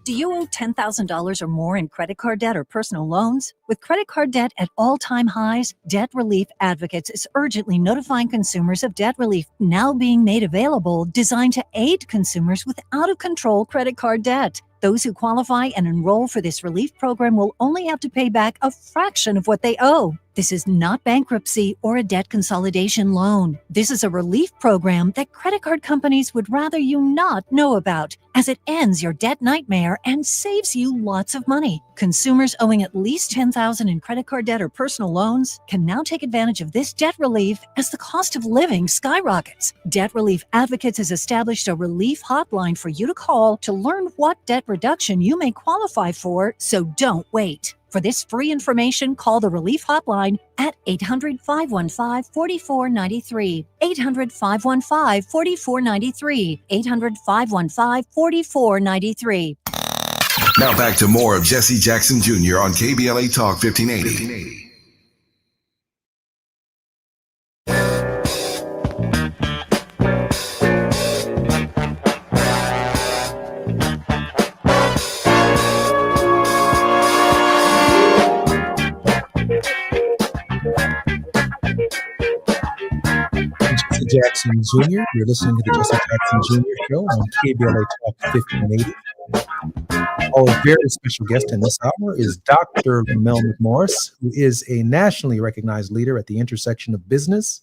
Do you owe $10,000 or more in credit card debt or personal loans? With credit card debt at all-time highs, Debt Relief Advocates is urgently notifying consumers of debt relief now being made available, designed to aid consumers with out-of-control credit card debt. Those who qualify and enroll for this relief program will only have to pay back a fraction of what they owe. This is not bankruptcy or a debt consolidation loan. This is a relief program that credit card companies would rather you not know about, as it ends your debt nightmare and saves you lots of money. Consumers owing at least $10,000 in credit card debt or personal loans can now take advantage of this debt relief as the cost of living skyrockets. Debt Relief Advocates has established a relief hotline for you to call to learn what debt reduction you may qualify for, so don't wait. For this free information, call the Relief Hotline at 800-515-4493, 800-515-4493, 800-515-4493. Now back to more of Jesse Jackson Jr. on KBLA Talk 1580. Jesse Jackson Jr. You're listening to the Jesse Jackson Jr. Show on KBLA Talk 1580. Our very special guest in this hour is Dr. Mel McMorris, who is a nationally recognized leader at the intersection of business,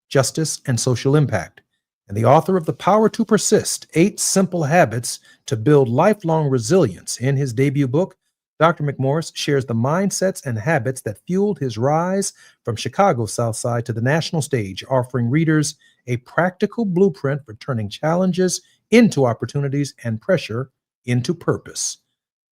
justice, and social impact, and the author of The Power to Persist, 8 Simple Habits to Build Lifelong Resilience. In his debut book, Dr. McMorris shares the mindsets and habits that fueled his rise from Chicago's South Side to the national stage, offering readers a practical blueprint for turning challenges into opportunities and pressure into purpose.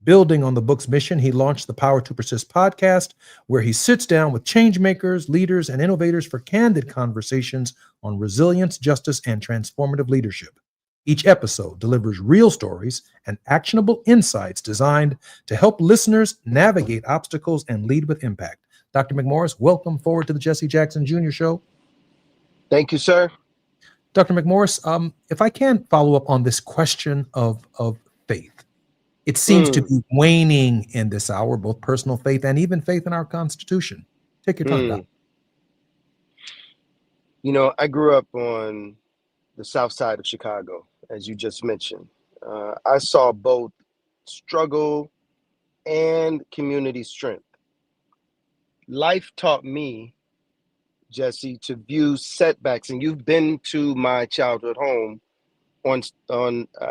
Building on the book's mission, he launched the Power to Persist podcast, where he sits down with changemakers, leaders, and innovators for candid conversations on resilience, justice, and transformative leadership. Each episode delivers real stories and actionable insights designed to help listeners navigate obstacles and lead with impact. Dr. McMorris, welcome forward to the Jesse Jackson Jr. Show. Thank you, sir. Dr. McMorris, if I can follow up on this question of faith. It seems to be waning in this hour, both personal faith and even faith in our Constitution. Take your time, Doc. You know, I grew up on the South Side of Chicago, as you just mentioned. I saw both struggle and community strength. Life taught me, Jesse, to view setbacks, and you've been to my childhood home on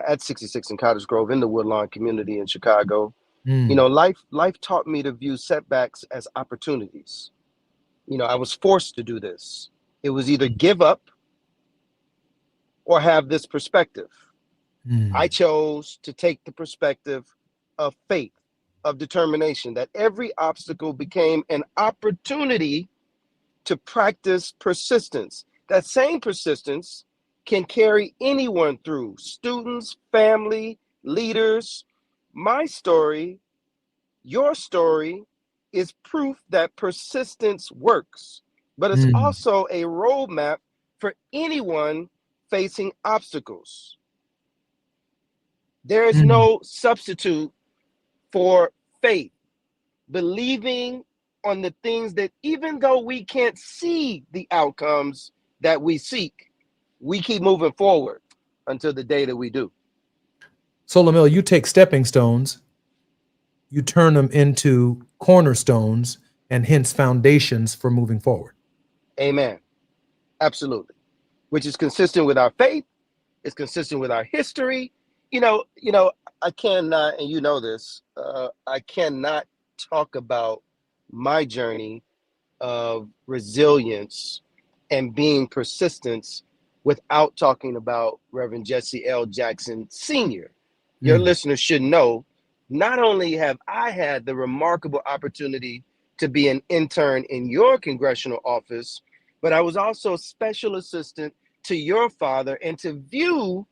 at 66 in Cottage Grove in the Woodlawn community in Chicago. You know, life taught me to view setbacks as opportunities. You know, I was forced to do this. It was either give up or have this perspective. I chose to take the perspective of faith, of determination, that every obstacle became an opportunity to practice persistence. That same persistence can carry anyone through, students, family, leaders. My story, your story, is proof that persistence works, but it's also a roadmap for anyone facing obstacles. There is no substitute for faith, believing on the things that, even though we can't see the outcomes that we seek, we keep moving forward until the day that we do. So, Lamel, you take stepping stones, you turn them into cornerstones, and hence foundations for moving forward. Amen. Absolutely. Which is consistent with our faith. It's consistent with our history. You know, I cannot, and you know this, I cannot talk about my journey of resilience and being persistent without talking about Reverend Jesse L. Jackson Sr. Your listeners should know, not only have I had the remarkable opportunity to be an intern in your congressional office, but I was also special assistant to your father, and to view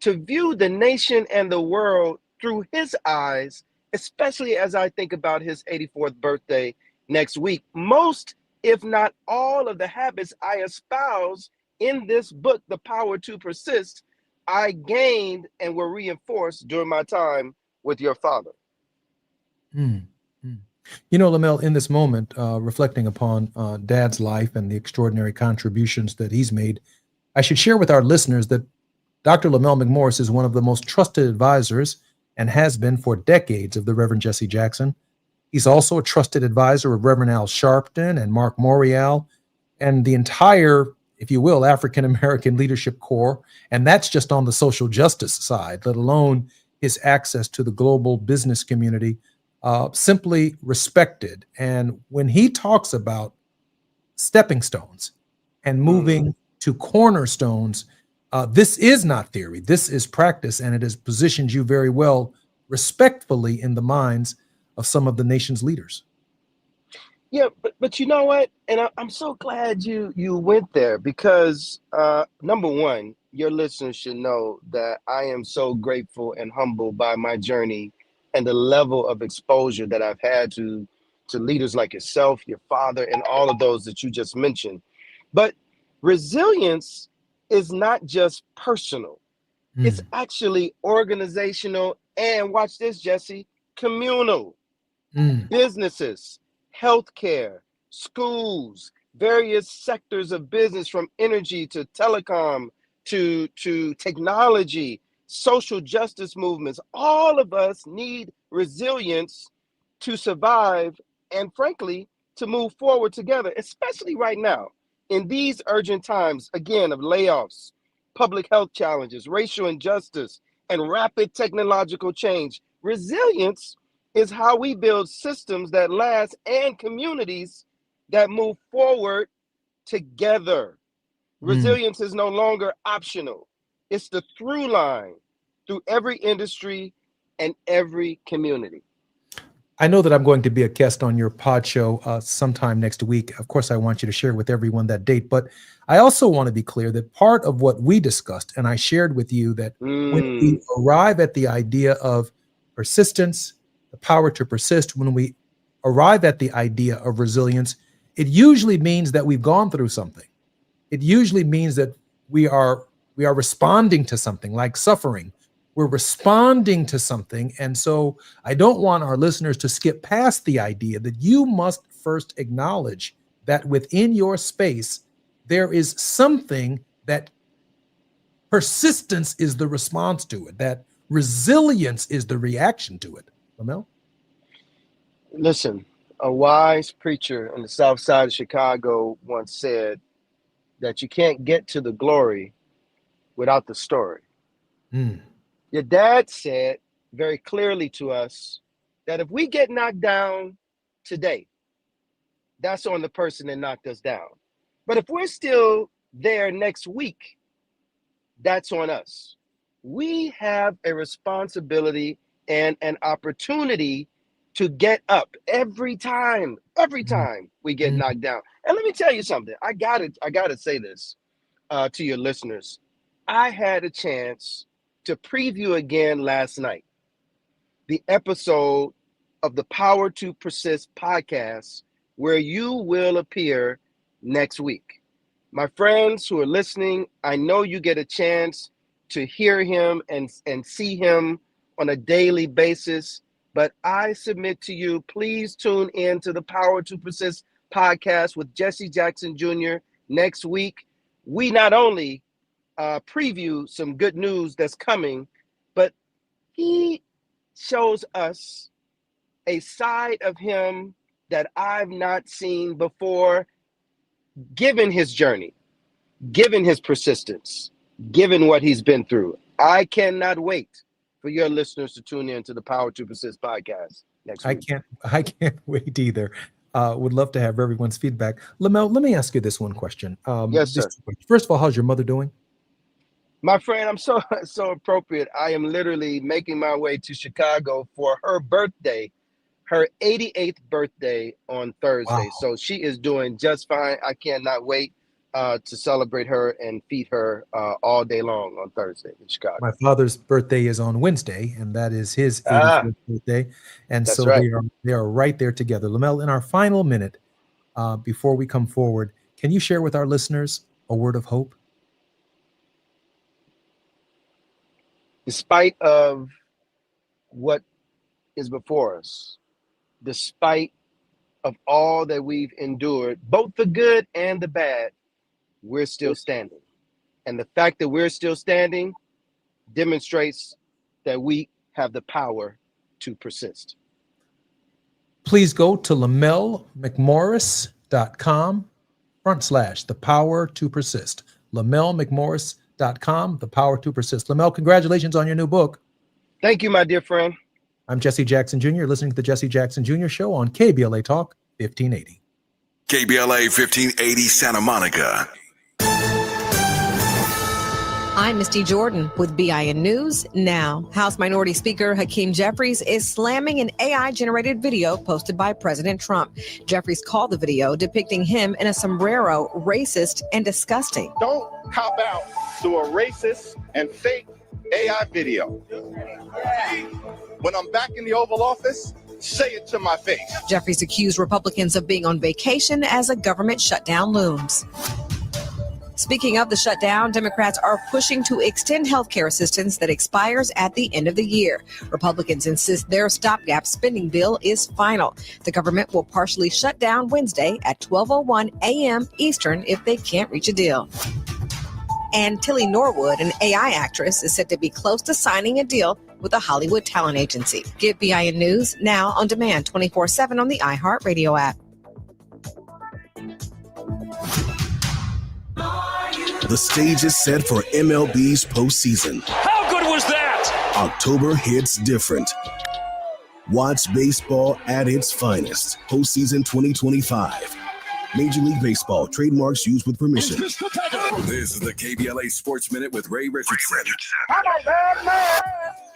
the nation and the world through his eyes, especially as I think about his 84th birthday next week. Most, if not all, of the habits I espouse in this book, The Power to Persist, I gained and were reinforced during my time with your father. Mm, mm. You know, Lamel, in this moment, reflecting upon Dad's life and the extraordinary contributions that he's made, I should share with our listeners that Dr. Lamel McMorris is one of the most trusted advisors and has been for decades of the Reverend Jesse Jackson. He's also a trusted advisor of Reverend Al Sharpton and Mark Morial and the entire, if you will, African American leadership corps. And that's just on the social justice side, let alone his access to the global business community, simply respected. And when he talks about stepping stones and moving to cornerstones, this is not theory. This is practice, and it has positioned you very well, respectfully, in the minds of some of the nation's leaders. Yeah, but you know what? And I'm so glad you went there because number one, your listeners should know that I am so grateful and humbled by my journey and the level of exposure that I've had to leaders like yourself, your father, and all of those that you just mentioned. But resilience is not just personal. It's actually organizational and watch this, Jesse, communal. Businesses, healthcare, schools, various sectors of business from energy to telecom to technology, social justice movements. All of us need resilience to survive and, frankly, to move forward together, especially right now in these urgent times, again, of layoffs, public health challenges, racial injustice, and rapid technological change. Resilience is how we build systems that last and communities that move forward together. Resilience is no longer optional. It's the through line through every industry and every community. I know that I'm going to be a guest on your pod show sometime next week. Of course, I want you to share with everyone that date, but I also want to be clear that part of what we discussed, and I shared with you that when we arrive at the idea of persistence, the power to persist, when we arrive at the idea of resilience, it usually means that we've gone through something. It usually means that we are responding to something like suffering. We're responding to something. And so I don't want our listeners to skip past the idea that you must first acknowledge that within your space, there is something that persistence is the response to it, that resilience is the reaction to it. Lamel? Listen, a wise preacher on the south side of Chicago once said that you can't get to the glory without the story. Your dad said very clearly to us that if we get knocked down today, that's on the person that knocked us down. But if we're still there next week, that's on us. We have a responsibility and an opportunity to get up every time we get knocked down. And let me tell you something. I gotta say this to your listeners. I had a chance to preview again last night the episode of the Power to Persist podcast, where you will appear next week. My friends who are listening, I know you get a chance to hear him and see him on a daily basis, but I submit to you, please tune in to the Power to Persist podcast with Jesse Jackson Jr. next week. We not only preview some good news that's coming, but he shows us a side of him that I've not seen before, given his journey, given his persistence, given what he's been through. I cannot wait for your listeners to tune in to the Power to Persist podcast next week. I can't wait either. Would love to have everyone's feedback. Lamel, let me ask you this one question. Yes, sir. First of all, how's your mother doing? My friend, I'm so appropriate. I am literally making my way to Chicago for her birthday, her 88th birthday on Thursday. Wow. So she is doing just fine. I cannot wait to celebrate her and feed her all day long on Thursday in Chicago. My father's birthday is on Wednesday, and that is his 84th birthday. And that's so right. they are right there together. Lamel, in our final minute, before we come forward, can you share with our listeners a word of hope? Despite of what is before us. Despite of all that we've endured, both the good and the bad, we're still standing. And the fact that we're still standing demonstrates that we have the power to persist. Please go to lamelmcmorris.com/the power to persist. lamelmcmorris.com, the power to persist. Lamel, congratulations on your new book. Thank you, my dear friend. I'm Jesse Jackson Jr., listening to the Jesse Jackson Jr. Show on KBLA Talk 1580. KBLA 1580 Santa Monica. I'm Misty Jordan with BIN News Now. House Minority Speaker Hakeem Jeffries is slamming an AI-generated video posted by President Trump. Jeffries called the video depicting him in a sombrero racist and disgusting. Don't cop out to a racist and fake AI video. When I'm back in the Oval Office, say it to my face. Jeffries accused Republicans of being on vacation as a government shutdown looms. Speaking of the shutdown, Democrats are pushing to extend health care assistance that expires at the end of the year. Republicans insist their stopgap spending bill is final. The government will partially shut down Wednesday at 12:01 a.m. Eastern if they can't reach a deal. And Tilly Norwood, an AI actress, is said to be close to signing a deal with a Hollywood talent agency. Get BIN News now on demand 24/7 on the iHeartRadio app. The stage is set for MLB's postseason. How good was that? October hits different. Watch baseball at its finest. Postseason 2025. Major League Baseball. Trademarks used with permission. This is the KBLA Sports Minute with Ray Richardson.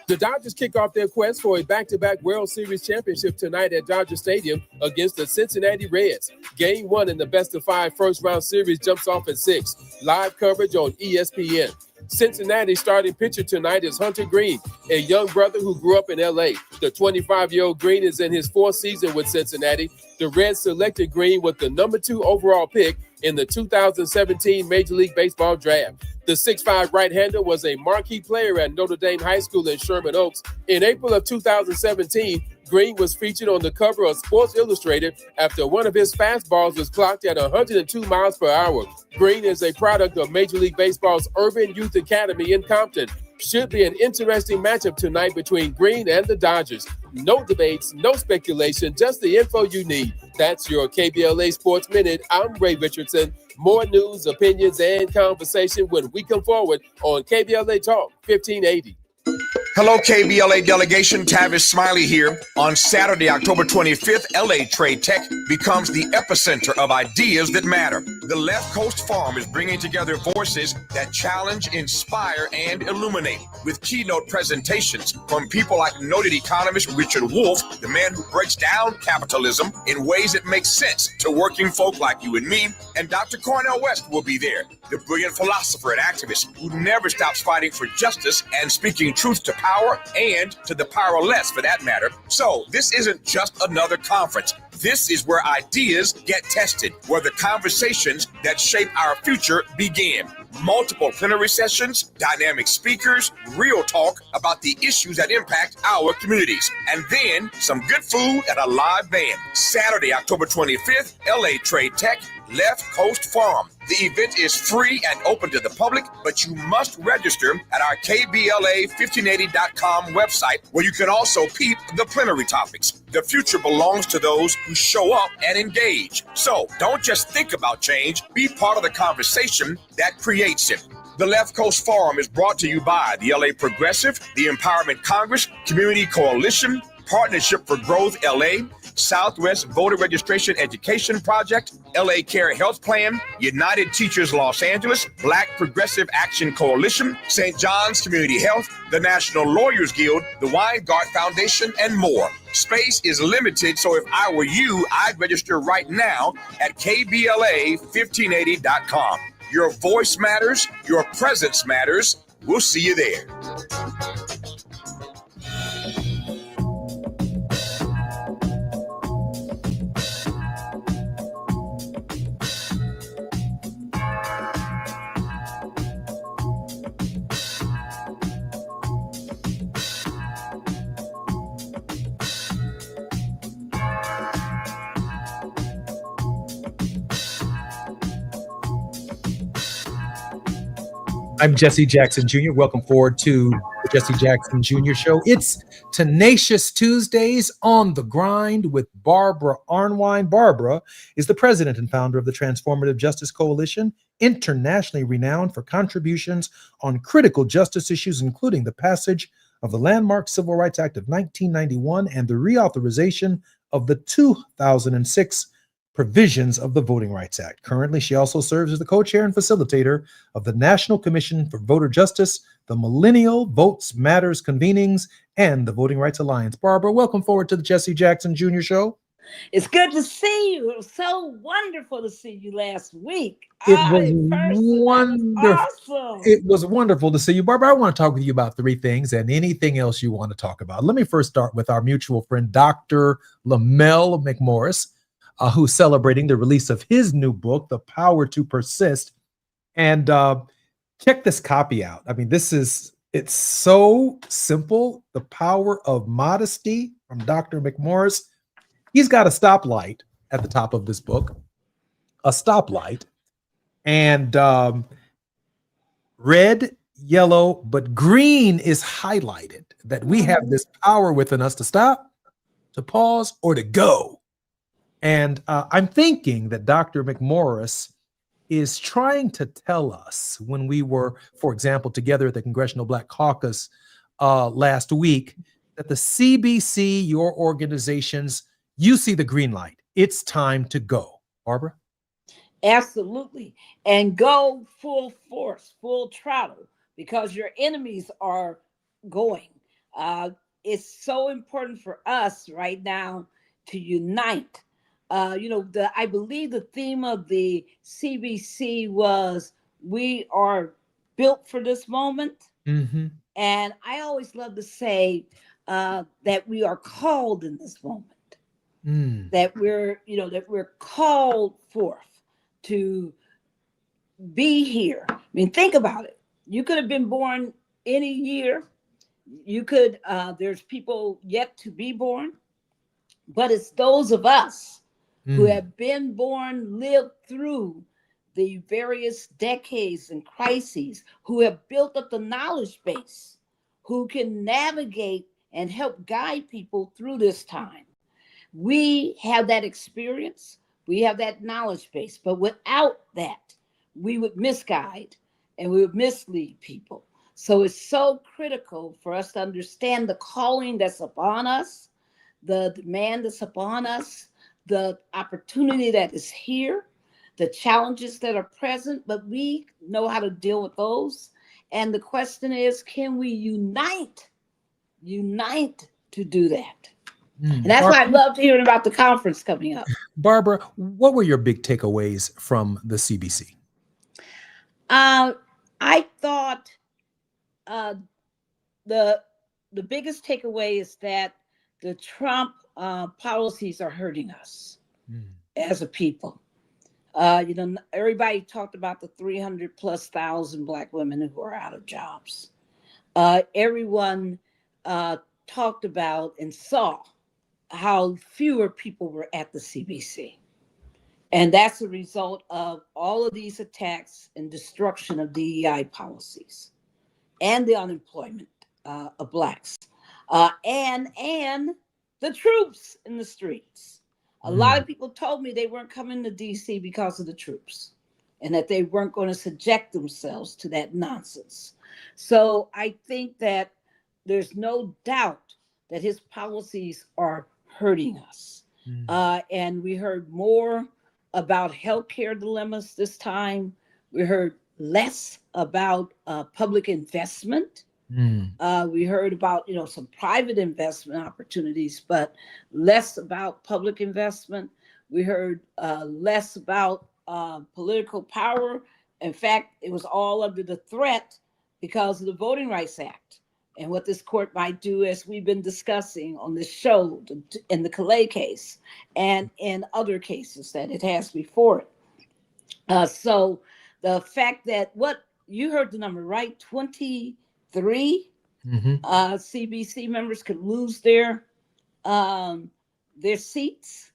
The Dodgers kick off their quest for a back-to-back World Series championship tonight at Dodger Stadium against the Cincinnati Reds. Game 1 in the best-of-5 first-round series jumps off at 6. Live coverage on ESPN. Cincinnati starting pitcher tonight is Hunter Green, a young brother who grew up in L.A. The 25-year-old Green is in his 4th season with Cincinnati. The Reds selected Green with the number 2 overall pick in the 2017 Major League Baseball draft. The 6'5" right-hander was a marquee player at Notre Dame High School in Sherman Oaks. In April of 2017, Green was featured on the cover of Sports Illustrated after one of his fastballs was clocked at 102 miles per hour. Green is a product of Major League Baseball's Urban Youth Academy in Compton. Should be an interesting matchup tonight between Green and the Dodgers. No debates, no speculation, just the info you need. That's your KBLA Sports Minute. I'm Ray Richardson. More news, opinions, and conversation when we come forward on KBLA Talk 1580. Hello, KBLA delegation. Tavis Smiley here. On Saturday, October 25th, LA Trade Tech becomes the epicenter of ideas that matter. The Left Coast Forum is bringing together voices that challenge, inspire, and illuminate with keynote presentations from people like noted economist Richard Wolff, the man who breaks down capitalism in ways that make sense to working folk like you and me, and Dr. Cornel West will be there, the brilliant philosopher and activist who never stops fighting for justice and speaking truth to power and to the powerless for that matter. So this isn't just another conference. This is where ideas get tested, where the conversations that shape our future begin. Multiple plenary sessions, dynamic speakers, real talk about the issues that impact our communities, and then some good food and a live band. Saturday, October 25th, LA Trade Tech, Left Coast Forum. The event is free and open to the public, but you must register at our KBLA1580.com website, where you can also peep the plenary topics. The future belongs to those who show up and engage. So don't just think about change, be part of the conversation that creates it. The Left Coast Forum is brought to you by the LA Progressive, the Empowerment Congress, Community Coalition, Partnership for Growth LA, Southwest Voter Registration Education Project, LA Care Health Plan, United Teachers Los Angeles, Black Progressive Action Coalition, St. John's Community Health, the National Lawyers Guild, the Weingart Foundation, and more. Space is limited, so if I were you, I'd register right now at KBLA1580.com. Your voice matters, your presence matters. We'll see you there. I'm Jesse Jackson Jr. Welcome forward to the Jesse Jackson Jr. Show. It's Tenacious Tuesdays on the Grind with Barbara Arnwine. Barbara is the president and founder of the Transformative Justice Coalition, internationally renowned for contributions on critical justice issues, including the passage of the landmark Civil Rights Act of 1991 and the reauthorization of the 2006 provisions of the Voting Rights Act. Currently, she also serves as the co-chair and facilitator of the National Commission for Voter Justice, the Millennial Votes Matters convenings, and the Voting Rights Alliance. Barbara, welcome forward to the Jesse Jackson Jr. Show. It's good to see you. It was so wonderful to see you last week. It was In person. wonderful. That was awesome. It was wonderful to see you, Barbara. I want to talk with you about three things and anything else you want to talk about. Let me first start with our mutual friend, Dr. Lamel McMorris, who's celebrating the release of his new book, The Power to Persist. And check this copy out. I mean, it's so simple. The Power of Modesty from Dr. McMorris. He's got a stoplight at the top of this book, a stoplight, and red, yellow, but green is highlighted, that we have this power within us to stop, to pause, or to go. And I'm thinking that Dr. McMorris is trying to tell us, when we were, for example, together at the Congressional Black Caucus last week, that the CBC, your organizations, you see the green light. It's time to go. Barbara? Absolutely. And go full force, full throttle, because your enemies are going. It's so important for us right now to unite. I believe the theme of the CBC was, we are built for this moment. Mm-hmm. And I always love to say that we are called in this moment. That we're called forth to be here. I mean, think about it. You could have been born any year. You could, there's people yet to be born, but it's those of us who have been born, lived through the various decades and crises, who have built up the knowledge base, who can navigate and help guide people through this time. We have that experience, we have that knowledge base, but without that, we would misguide and we would mislead people. So it's so critical for us to understand the calling that's upon us, the demand that's upon us, the opportunity that is here, the challenges that are present, but we know how to deal with those. And the question is, can we unite to do that? And that's why I loved hearing about the conference coming up. Barbara, what were your big takeaways from the CBC? I thought the biggest takeaway is that the Trump policies are hurting us as a people. Everybody talked about the 300,000+ Black women who are out of jobs. Everyone talked about and saw how fewer people were at the CBC. And that's a result of all of these attacks and destruction of DEI policies and the unemployment of Blacks and the troops in the streets. A lot of people told me they weren't coming to DC because of the troops and that they weren't going to subject themselves to that nonsense. So I think that there's no doubt that his policies are hurting us. And we heard more about healthcare dilemmas this time. We heard less about public investment. We heard about, some private investment opportunities, but less about public investment. We heard less about political power. In fact, it was all under the threat because of the Voting Rights Act and what this court might do, as we've been discussing on this show in the KBLA case and in other cases that it has before it. So the fact that you heard the number, right? 23 CBC members could lose their seats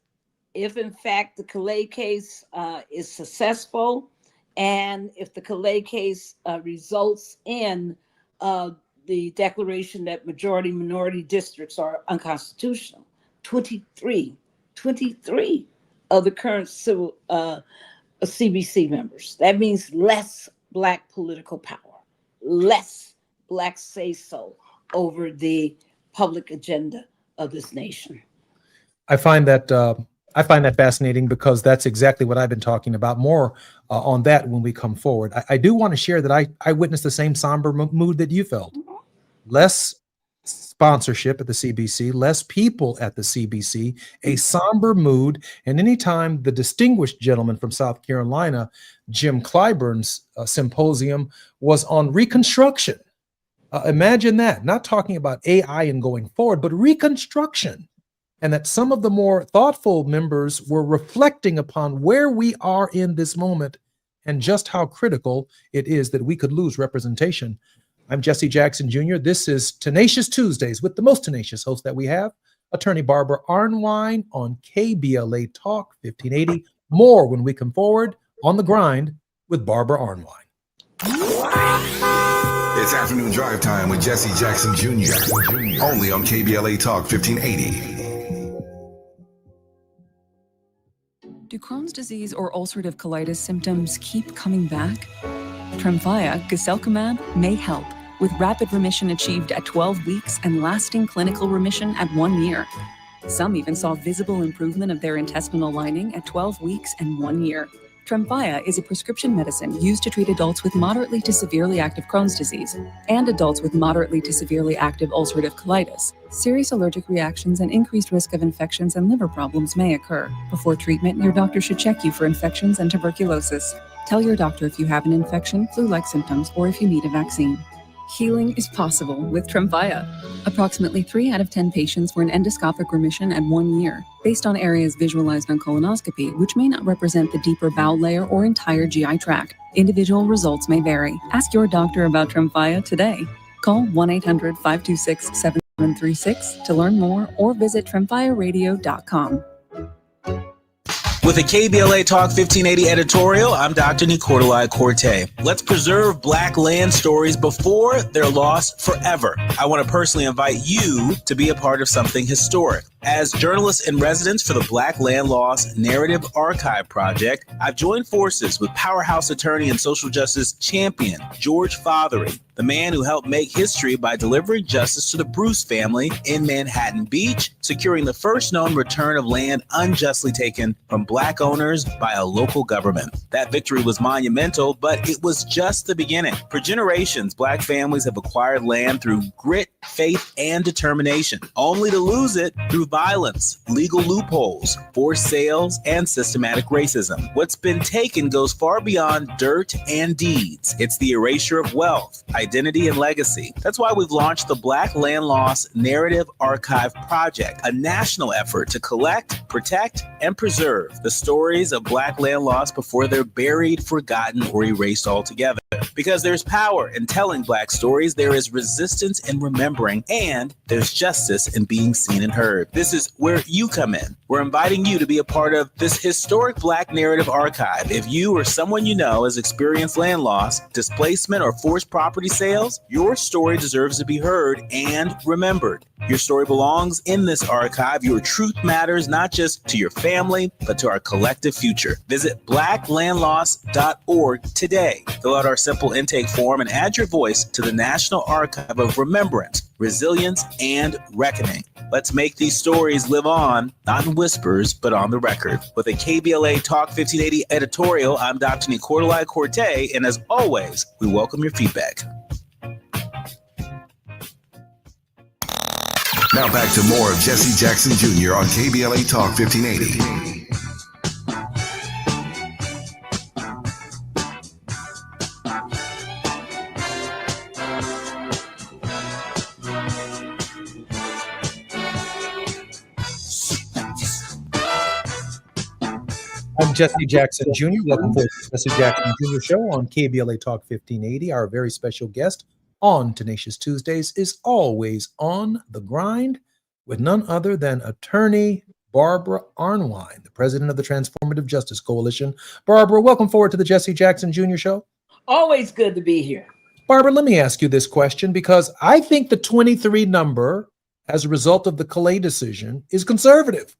if, in fact, the KBLA case is successful And if the Calais case results in the declaration that majority minority districts are unconstitutional, 23 of the current civil CBC members. That means less Black political power, less Black say-so over the public agenda of this nation. I find that fascinating because that's exactly what I've been talking about. More on that when we come forward. I do want to share that I witnessed the same somber mood that you felt. Less sponsorship at the CBC, less people at the CBC, a somber mood. And anytime the distinguished gentleman from South Carolina, Jim Clyburn's symposium was on Reconstruction. Imagine that, not talking about AI and going forward, but Reconstruction. And that some of the more thoughtful members were reflecting upon where we are in this moment and just how critical it is that we could lose representation. I'm Jesse Jackson Jr. This is Tenacious Tuesdays with the most tenacious host that we have, attorney Barbara Arnwine on KBLA Talk 1580. More when we come forward on The Grind with Barbara Arnwine. It's afternoon drive time with Jesse Jackson Jr. Only on KBLA Talk 1580. Do Crohn's disease or ulcerative colitis symptoms keep coming back? Tremfya, guselkumab, may help, with rapid remission achieved at 12 weeks and lasting clinical remission at 1 year. Some even saw visible improvement of their intestinal lining at 12 weeks and 1 year. Tremfya is a prescription medicine used to treat adults with moderately to severely active Crohn's disease and adults with moderately to severely active ulcerative colitis. Serious allergic reactions and increased risk of infections and liver problems may occur. Before treatment, your doctor should check you for infections and tuberculosis. Tell your doctor if you have an infection, flu-like symptoms, or if you need a vaccine. Healing is possible with Tremfya. Approximately 3 out of 10 patients were in endoscopic remission at 1 year, based on areas visualized on colonoscopy, which may not represent the deeper bowel layer or entire GI tract. Individual results may vary. Ask your doctor about Tremfya today. Call 1-800-526-7736 to learn more or visit tremfyaradio.com. With a KBLA Talk 1580 editorial, I'm Dr. Nicolai Corte. Let's preserve Black land stories before they're lost forever. I want to personally invite you to be a part of something historic. As journalist in residence for the Black Land Lost Narrative Archive Project, I've joined forces with powerhouse attorney and social justice champion George Fothery, the man who helped make history by delivering justice to the Bruce family in Manhattan Beach, securing the first known return of land unjustly taken from Black owners by a local government. That victory was monumental, but it was just the beginning. For generations, Black families have acquired land through grit, faith, and determination, only to lose it through violence, legal loopholes, forced sales, and systematic racism. What's been taken goes far beyond dirt and deeds. It's the erasure of wealth, identity, and legacy. That's why we've launched the Black Land Lost Narrative Archive Project, a national effort to collect, protect, and preserve the stories of Black land lost before they're buried, forgotten, or erased altogether. Because there's power in telling Black stories, there is resistance in remembering, and there's justice in being seen and heard. This is where you come in. We're inviting you to be a part of this historic Black narrative archive. If you or someone you know has experienced land loss, displacement, or forced property sales, your story deserves to be heard and remembered. Your story belongs in this archive. Your truth matters not just to your family, but to our collective future. Visit blacklandlost.org today. Fill out our simple intake form and add your voice to the National Archive of Remembrance, Resilience, and Reckoning. Let's make these stories live on, not in whispers, but on the record. With a KBLA Talk 1580 editorial, I'm Dr. Nicolai Corte, and as always, we welcome your feedback. Now back to more of Jesse Jackson Jr. on KBLA Talk 1580. I'm Jesse Jackson Jr. Welcome to the Jesse Jackson Jr. Show on KBLA Talk 1580. Our very special guest on Tenacious Tuesdays is always on the grind with none other than attorney Barbara Arnwine, the president of the Transformative Justice Coalition. Barbara, welcome forward to the Jesse Jackson Jr. Show. Always good to be here. Barbara, let me ask you this question, because I think the 23 number, as a result of the Calais decision, is conservative.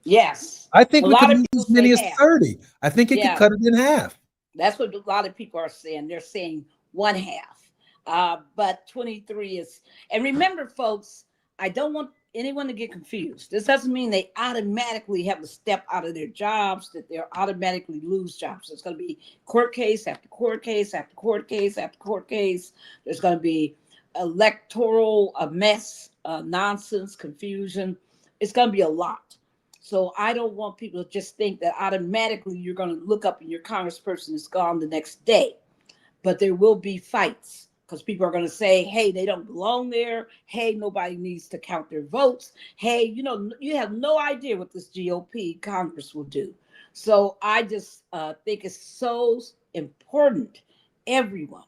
Yes. I think A we lot could of lose people as many say as half. 30. I think it could cut it in half. That's what a lot of people are saying. They're saying one half. But 23 is, and remember, folks, I don't want anyone to get confused. This doesn't mean they automatically have to step out of their jobs, that they'll automatically lose jobs. It's going to be court case after court case after court case after court case. There's going to be electoral mess, nonsense, confusion. It's going to be a lot. So I don't want people to just think that automatically you're going to look up and your congressperson is gone the next day. But there will be fights, because people are going to say, hey, they don't belong there. Hey, nobody needs to count their votes. Hey, you have no idea what this GOP Congress will do. So I just think it's so important, everyone,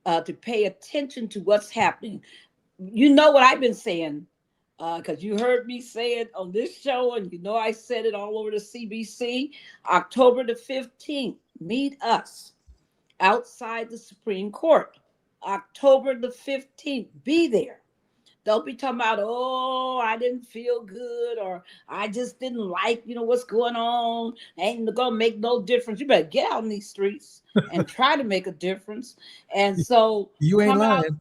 to pay attention to what's happening. You know what I've been saying, because you heard me say it on this show, and I said it all over the CBC. October the 15th, meet us outside the Supreme Court. October the 15th, be there. Don't be talking about, oh, I didn't feel good, or I just didn't like, what's going on. Ain't gonna make no difference. You better get out in these streets and try to make a difference. And so you ain't lying.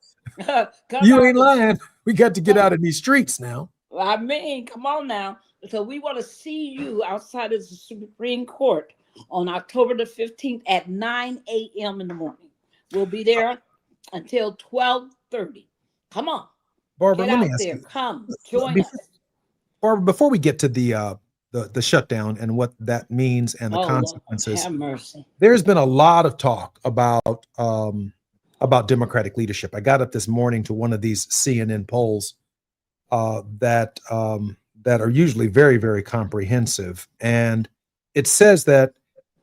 You ain't lying. We got to get out of these streets now. I mean, come on now. So we want to see you outside of the Supreme Court on October the 15th at 9 a.m. in the morning. We'll be there until 12:30. Come on. Barbara, get let me out ask there. you. Come, join us. Barbara, before we get to the shutdown and what that means and the consequences, Lord, have mercy. There's been a lot of talk about Democratic leadership. I got up this morning to one of these CNN polls that are usually very, very comprehensive, and it says that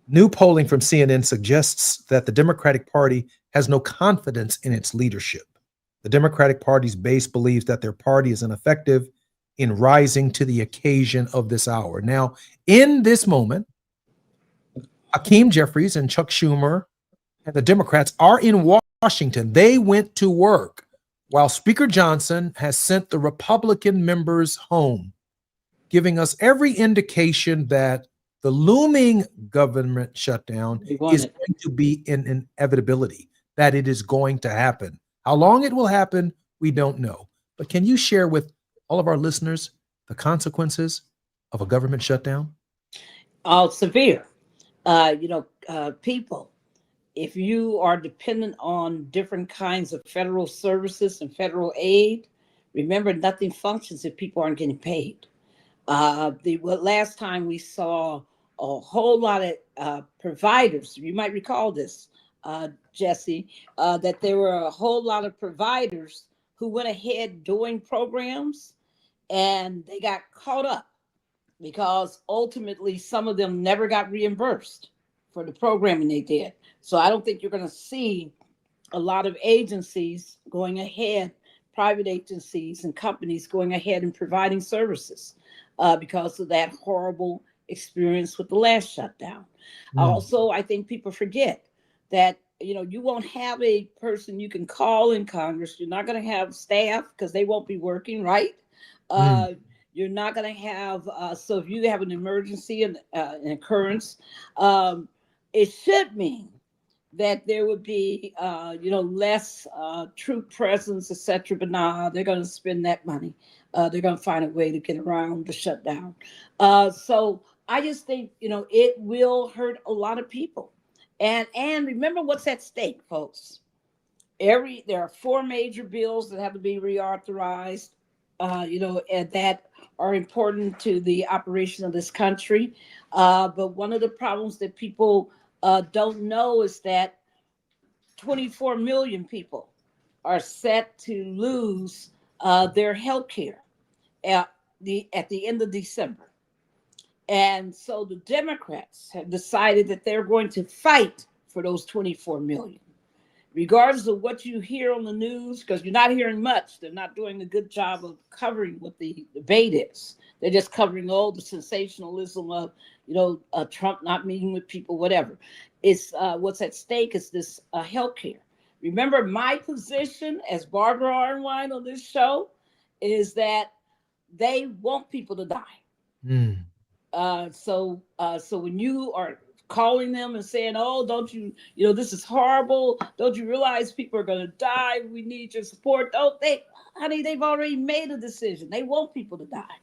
new polling from CNN suggests that the Democratic Party has no confidence in its leadership. The Democratic Party's base believes that their party is ineffective in rising to the occasion of this hour. Now, in this moment, Hakeem Jeffries and Chuck Schumer and the Democrats are in Washington. They went to work while Speaker Johnson has sent the Republican members home, giving us every indication that the looming government shutdown is going to be an inevitability, that it is going to happen. How long it will happen, we don't know. But can you share with all of our listeners the consequences of a government shutdown? Severe. People, if you are dependent on different kinds of federal services and federal aid, remember, nothing functions if people aren't getting paid. Last time we saw a whole lot of providers, you might recall this, Jesse, that there were a whole lot of providers who went ahead doing programs, and they got caught up because ultimately some of them never got reimbursed for the programming they did. So I don't think you're going to see a lot of agencies going ahead, private agencies and companies going ahead and providing services because of that horrible experience with the last shutdown. Also, I think people forget that, you won't have a person you can call in Congress. You're not going to have staff because they won't be working, right? You're not going to have, so if you have an emergency and an occurrence, it should mean that there would be, less troop presence, etc. But nah, they're going to spend that money. They're going to find a way to get around the shutdown. So I just think, it will hurt a lot of people. And remember what's at stake, folks. There are 4 major bills that have to be reauthorized, and that are important to the operation of this country. But one of the problems that people don't know is that 24 million people are set to lose their health care at the end of December. And so the Democrats have decided that they're going to fight for those 24 million. regardless of what you hear on the news, because you're not hearing much. They're not doing a good job of covering what the debate is. They're just covering all the sensationalism of, Trump not meeting with people, whatever. It's what's at stake is this healthcare. Remember, my position as Barbara Arnwine on this show is that they want people to die. So when you are calling them and saying, "Oh, don't you, this is horrible. Don't you realize people are going to die? We need your support." Honey, they've already made a decision. They want people to die.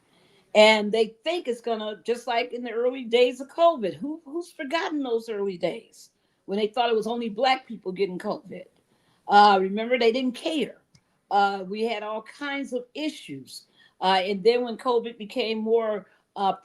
And they think it's going to, just like in the early days of COVID. Who's forgotten those early days when they thought it was only Black people getting COVID? Remember, they didn't care. We had all kinds of issues. And then when COVID became more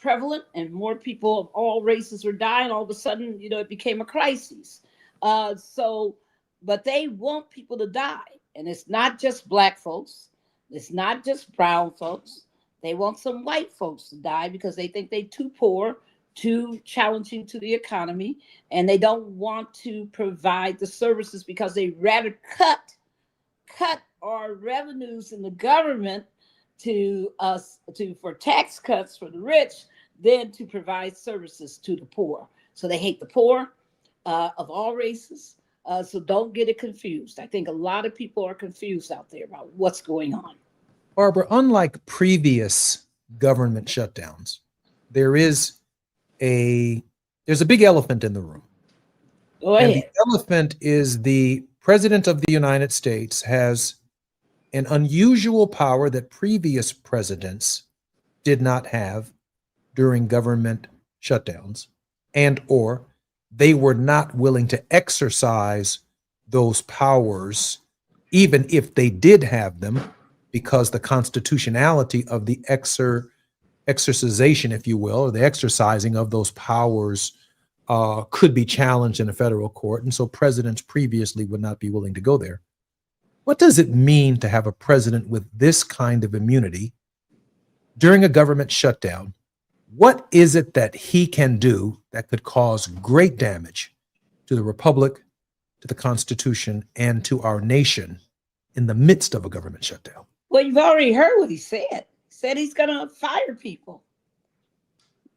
prevalent and more people of all races were dying, all of a sudden, it became a crisis. But they want people to die. And it's not just Black folks. It's not just brown folks. They want some white folks to die because they think they're too poor, too challenging to the economy, and they don't want to provide the services because they rather cut our revenues in the government for tax cuts for the rich than to provide services to the poor. So they hate the poor of all races. So don't get it confused. I think a lot of people are confused out there about what's going on. Barbara, unlike previous government shutdowns, there's a big elephant in the room. Go ahead. And the elephant is the President of the United States has an unusual power that previous presidents did not have during government shutdowns, and or they were not willing to exercise those powers, even if they did have them, because the constitutionality of the exercisation, if you will, or the exercising of those powers could be challenged in a federal court. And so presidents previously would not be willing to go there. What does it mean to have a president with this kind of immunity during a government shutdown? What is it that he can do that could cause great damage to the republic, to the Constitution, and to our nation in the midst of a government shutdown? Well, you've already heard what he said. He said he's going to fire people.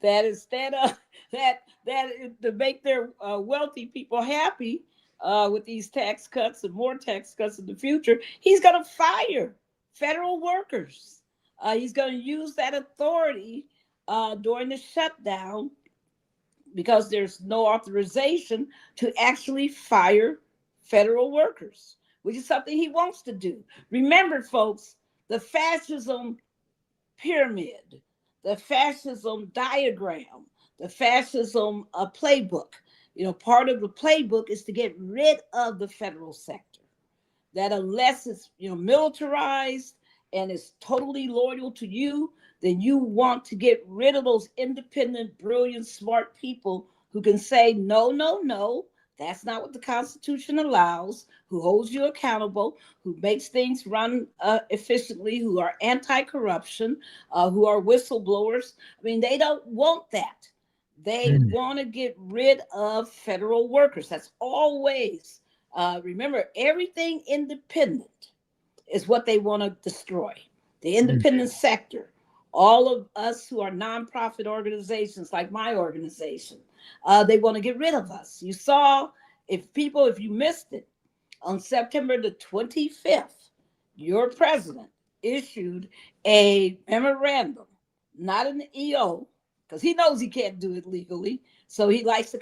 That instead of that to make their wealthy people happy with these tax cuts and more tax cuts in the future, he's going to fire federal workers. He's going to use that authority during the shutdown because there's no authorization to actually fire federal workers, which is something he wants to do. Remember, folks, the fascism pyramid, the fascism diagram, the fascism playbook. Part of the playbook is to get rid of the federal sector. That unless it's militarized and is totally loyal to you, then you want to get rid of those independent, brilliant, smart people who can say, no, no, no, that's not what the Constitution allows, who holds you accountable, who makes things run efficiently, who are anti-corruption, who are whistleblowers. I mean, they don't want that. They want to get rid of federal workers. That's always, remember, everything independent is what they want to destroy. The independent sector. All of us who are nonprofit organizations like my organization, they want to get rid of us. You saw, if you missed it, on September the 25th, your president issued a memorandum, not an EO, because he knows he can't do it legally, so he likes to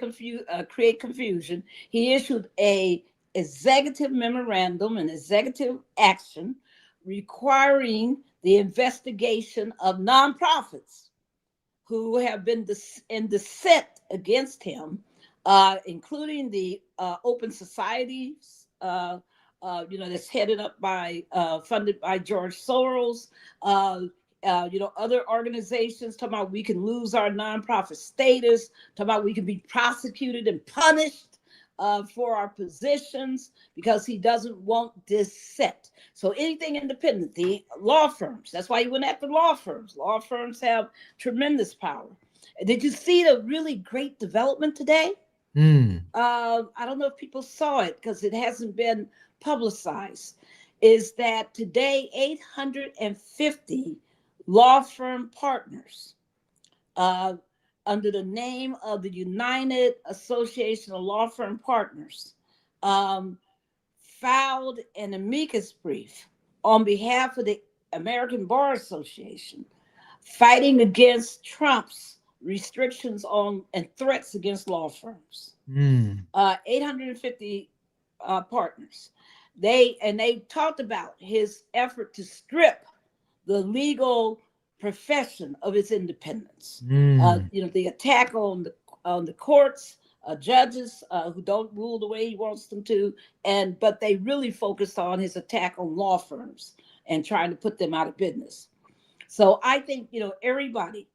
create confusion. He issued a executive memorandum, an executive action requiring the investigation of nonprofits who have been in dissent against him, including the Open Societies, that's headed up by, funded by George Soros, other organizations talking about we can lose our nonprofit status, talking about we can be prosecuted and punished for our positions because he doesn't want dissent. So anything independent, the law firms, that's why he went after law firms. Law firms have tremendous power. Did you see the really great development today? I don't know if people saw it because it hasn't been publicized, is that today 850 law firm partners under the name of the United Association of Law Firm Partners filed an amicus brief on behalf of the American Bar Association fighting against Trump's restrictions on and threats against law firms. 850 partners. They talked about his effort to strip the legal profession of its independence. The attack on the courts, judges who don't rule the way he wants them to, but they really focused on his attack on law firms and trying to put them out of business. So I think, everybody,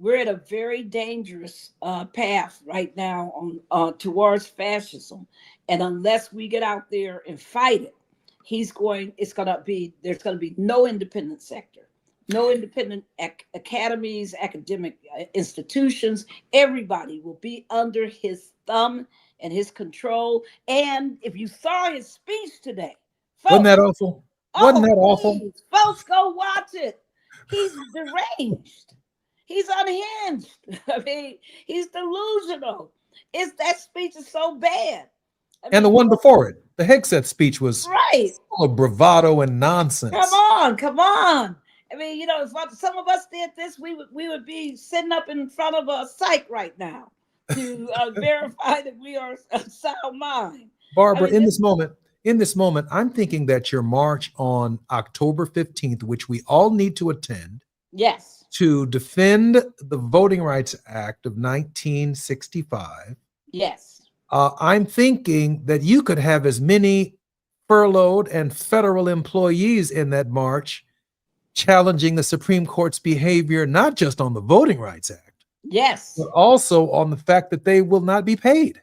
we're at a very dangerous path right now on towards fascism, and unless we get out there and fight it, there's going to be no independent sector, no independent academies, academic institutions. Everybody will be under his thumb and his control. And if you saw his speech today, folks, wasn't that awful? Wasn't that awful? Please, folks, go watch it. He's deranged. He's unhinged. I mean, he's delusional. That speech is so bad. And the one before it, the Hegseth speech, was right, full of bravado and nonsense. Come on. I mean, if some of us did this, we would be sitting up in front of a psych right now to verify that we are of sound mind. Barbara, in this moment, I'm thinking that your march on October 15th, which we all need to attend, yes, to defend the Voting Rights Act of 1965. Yes. I'm thinking that you could have as many furloughed and federal employees in that march challenging the Supreme Court's behavior, not just on the Voting Rights Act, yes, but also on the fact that they will not be paid.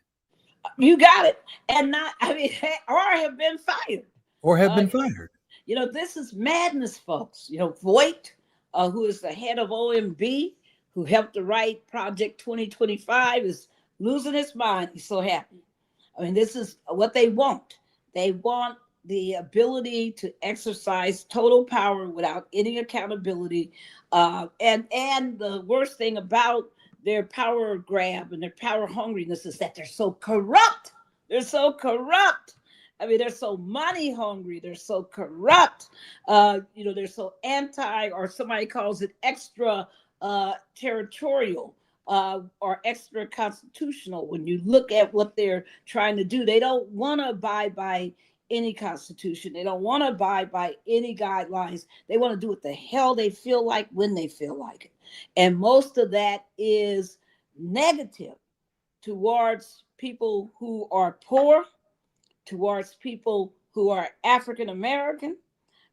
You got it. And or have been fired. Or have been fired. This is madness, folks. Voight, who is the head of OMB, who helped to write Project 2025, is losing his mind. He's so happy. This is what they want. They want the ability to exercise total power without any accountability. And the worst thing about their power grab and their power hungriness is that they're so corrupt. They're so corrupt. They're so money hungry. They're so corrupt. They're so anti, or somebody calls it extra territorial or extra constitutional. When you look at what they're trying to do, they don't want to abide by any constitution. They don't want to abide by any guidelines. They want to do what the hell they feel like when they feel like it. And most of that is negative towards people who are poor, towards people who are African American,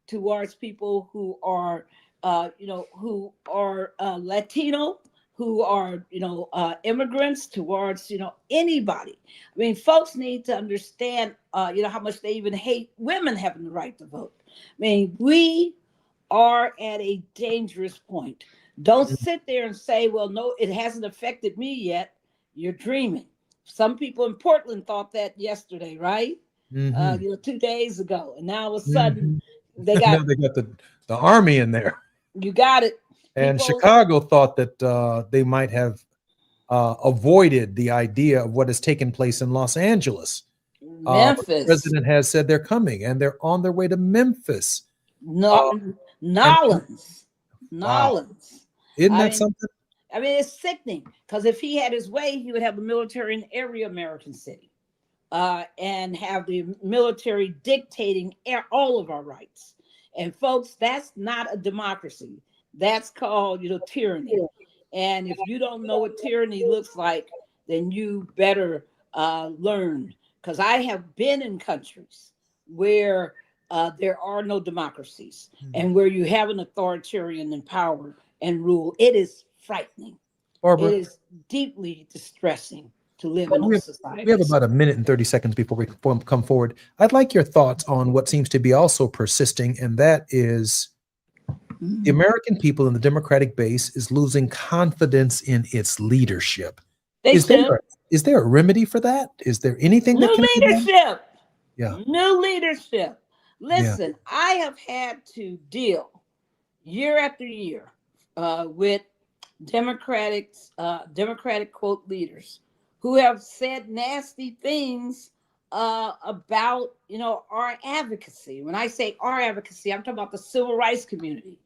towards people who are, Latino, who are, immigrants, towards, anybody. Folks need to understand, how much they even hate women having the right to vote. We are at a dangerous point. Don't sit there and say, well, no, it hasn't affected me yet. You're dreaming. Some people in Portland thought that yesterday, right? 2 days ago. And now all of a sudden they got the army in there. You got it. And Chicago thought that they might have avoided the idea of what has taken place in Los Angeles. Memphis. The president has said they're coming, and they're on their way to Memphis. Nolens. Wow. Isn't that something? It's sickening, because if he had his way, he would have the military in every American city and have the military dictating all of our rights. And folks, that's not a democracy. That's called, tyranny. And if you don't know what tyranny looks like, then you better learn. Because I have been in countries where there are no democracies and where you have an authoritarian in power and rule. It is frightening. Barbara, it is deeply distressing to live in those societies. We have about a minute and 30 seconds before we come forward. I'd like your thoughts on what seems to be also persisting, and that is the American people in the Democratic base is losing confidence in its leadership. Is there a remedy for that? Is there anything that can be done? Leadership. Yeah. New leadership. Listen, I have had to deal year after year with Democratic quote leaders who have said nasty things about our advocacy. When I say our advocacy, I'm talking about the civil rights community.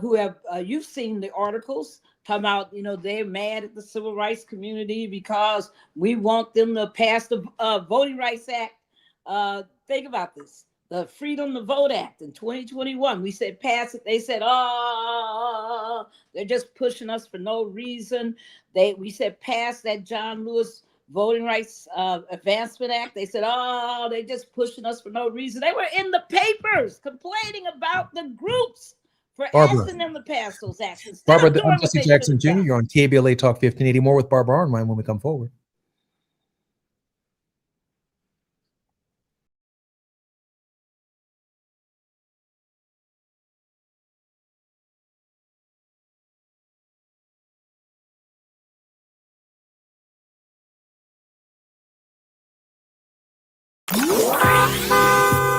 Who have you've seen the articles talking about they're mad at the civil rights community because we want them to pass the Voting Rights Act. Think about this. The Freedom to Vote Act in 2021. We said pass it. They said, oh, they're just pushing us for no reason. We said pass that John Lewis Voting Rights Advancement Act. They said, oh, they're just pushing us for no reason. They were in the papers complaining about the groups for asking them to pass those actions. Barbara, I'm Jesse Jackson Jr. You're on KBLA Talk 1580. More with Barbara Arnwine when we come forward.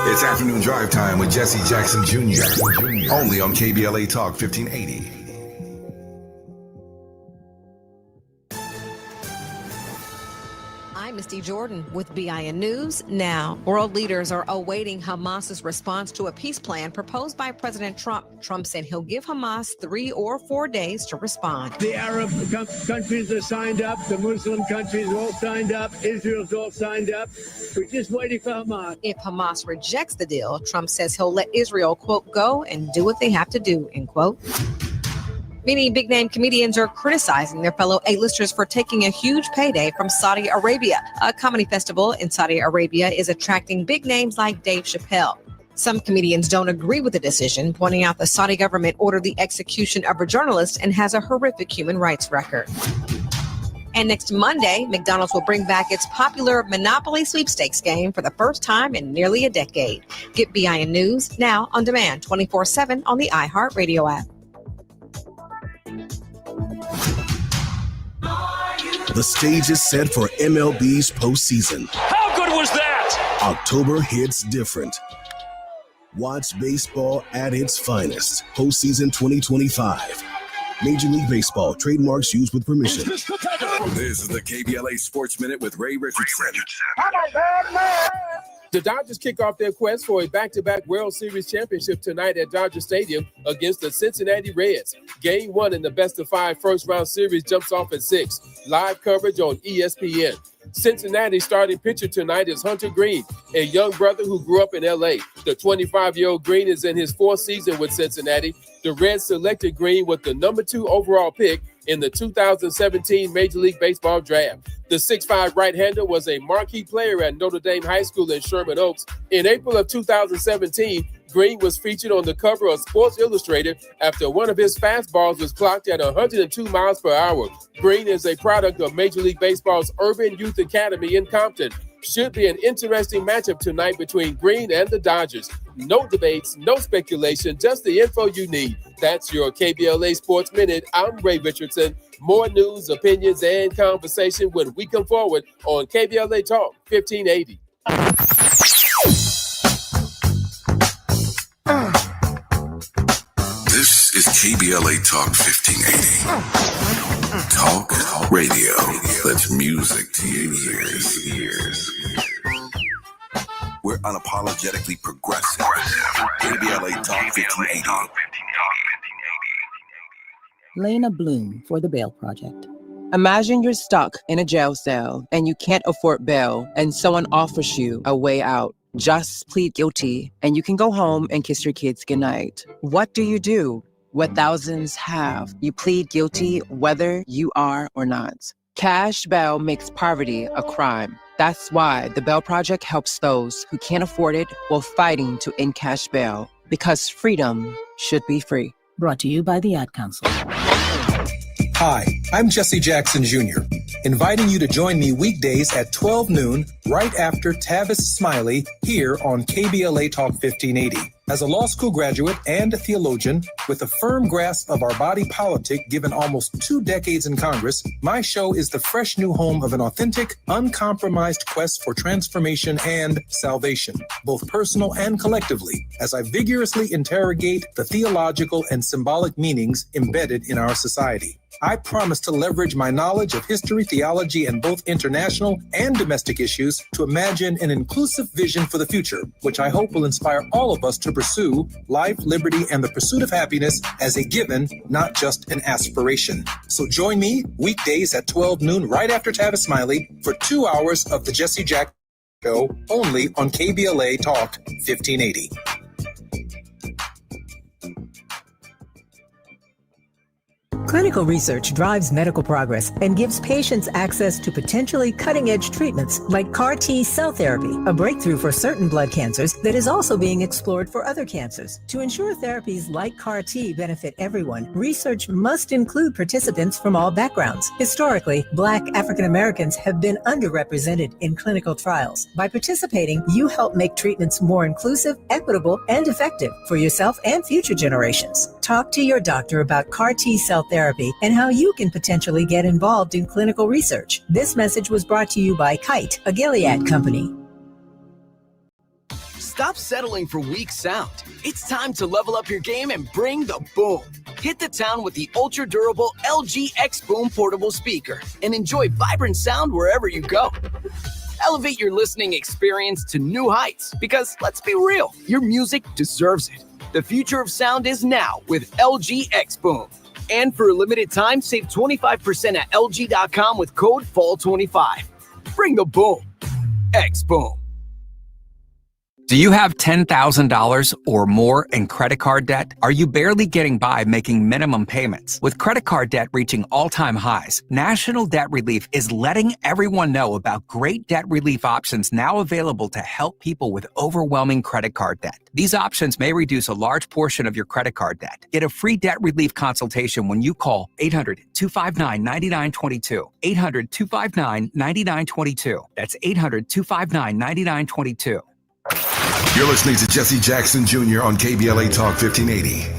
It's afternoon drive time with Jesse Jackson Jr. Only on KBLA Talk 1580. I'm Misty Jordan with BIN News Now. World leaders are awaiting Hamas's response to a peace plan proposed by President Trump. Trump said he'll give Hamas 3 or 4 days to respond. The Arab countries are signed up. The Muslim countries are all signed up. Israel's all signed up. We're just waiting for Hamas. If Hamas rejects the deal, Trump says he'll let Israel, quote, go and do what they have to do, end quote. Many big-name comedians are criticizing their fellow A-listers for taking a huge payday from Saudi Arabia. A comedy festival in Saudi Arabia is attracting big names like Dave Chappelle. Some comedians don't agree with the decision, pointing out the Saudi government ordered the execution of a journalist and has a horrific human rights record. And next Monday, McDonald's will bring back its popular Monopoly sweepstakes game for the first time in nearly a decade. Get BIN News now on demand 24/7 on the iHeartRadio app. The stage is set for MLB's postseason. How good was that? October hits different. Watch baseball at its finest. Postseason 2025. Major League Baseball. Trademarks used with permission. This is the KBLA Sports Minute with Ray Richardson. The Dodgers kick off their quest for a back-to-back World Series championship tonight at Dodger Stadium against the Cincinnati Reds. Game 1 in the best-of-5 first-round series jumps off at 6. Live coverage on ESPN. Cincinnati's starting pitcher tonight is Hunter Green, a young brother who grew up in L.A. The 25-year-old Green is in his 4th season with Cincinnati. The Reds selected Green with the number 2 overall pick in the 2017 Major League Baseball draft. The 6'5" right-hander was a marquee player at Notre Dame High School in Sherman Oaks. In April of 2017, Green was featured on the cover of Sports Illustrated after one of his fastballs was clocked at 102 miles per hour. Green is a product of Major League Baseball's Urban Youth Academy in Compton. Should be an interesting matchup tonight between Green and the Dodgers. No debates, no speculation, just the info you need. That's your KBLA Sports Minute. I'm Ray Richardson. More news, opinions, and conversation when we come forward on KBLA Talk 1580. This is KBLA Talk 1580. Talk radio. That's music to your ears. We're unapologetically progressive. KBLA Talk 1580. Lena Bloom for the Bail Project. Imagine you're stuck in a jail cell and you can't afford bail and someone offers you a way out. Just plead guilty and you can go home and kiss your kids goodnight. What do? What thousands have. You plead guilty whether you are or not. Cash bail makes poverty a crime. That's why the Bail Project helps those who can't afford it while fighting to end cash bail. Because freedom should be free. Brought to you by the Ad Council. Hi, I'm Jesse Jackson Jr., inviting you to join me weekdays at 12 noon, right after Tavis Smiley, here on KBLA Talk 1580. As a law school graduate and a theologian with a firm grasp of our body politic given almost 2 decades in Congress, my show is the fresh new home of an authentic, uncompromised quest for transformation and salvation, both personal and collectively, as I vigorously interrogate the theological and symbolic meanings embedded in our society. I promise to leverage my knowledge of history, theology, and both international and domestic issues to imagine an inclusive vision for the future, which I hope will inspire all of us to pursue life, liberty, and the pursuit of happiness as a given, not just an aspiration. So join me weekdays at 12 noon right after Tavis Smiley for 2 hours of the Jesse Jackson Show only on KBLA Talk 1580. Clinical research drives medical progress and gives patients access to potentially cutting-edge treatments like CAR T cell therapy, a breakthrough for certain blood cancers that is also being explored for other cancers. To ensure therapies like CAR T benefit everyone, research must include participants from all backgrounds. Historically, Black African Americans have been underrepresented in clinical trials. By participating, you help make treatments more inclusive, equitable, and effective for yourself and future generations. Talk to your doctor about CAR T cell therapy and how you can potentially get involved in clinical research. This message was brought to you by Kite, a Gilead company. Stop settling for weak sound. It's time to level up your game and bring the boom. Hit the town with the ultra-durable LG X Boom portable speaker and enjoy vibrant sound wherever you go. Elevate your listening experience to new heights because, let's be real, your music deserves it. The future of sound is now with LG X Boom. And for a limited time, save 25% at LG.com with code FALL25. Bring the boom. X Boom. Do you have $10,000 or more in credit card debt? Are you barely getting by making minimum payments? With credit card debt reaching all-time highs, National Debt Relief is letting everyone know about great debt relief options now available to help people with overwhelming credit card debt. These options may reduce a large portion of your credit card debt. Get a free debt relief consultation when you call 800-259-9922. 800-259-9922. That's 800-259-9922. You're listening to Jesse Jackson Jr. on KBLA Talk 1580.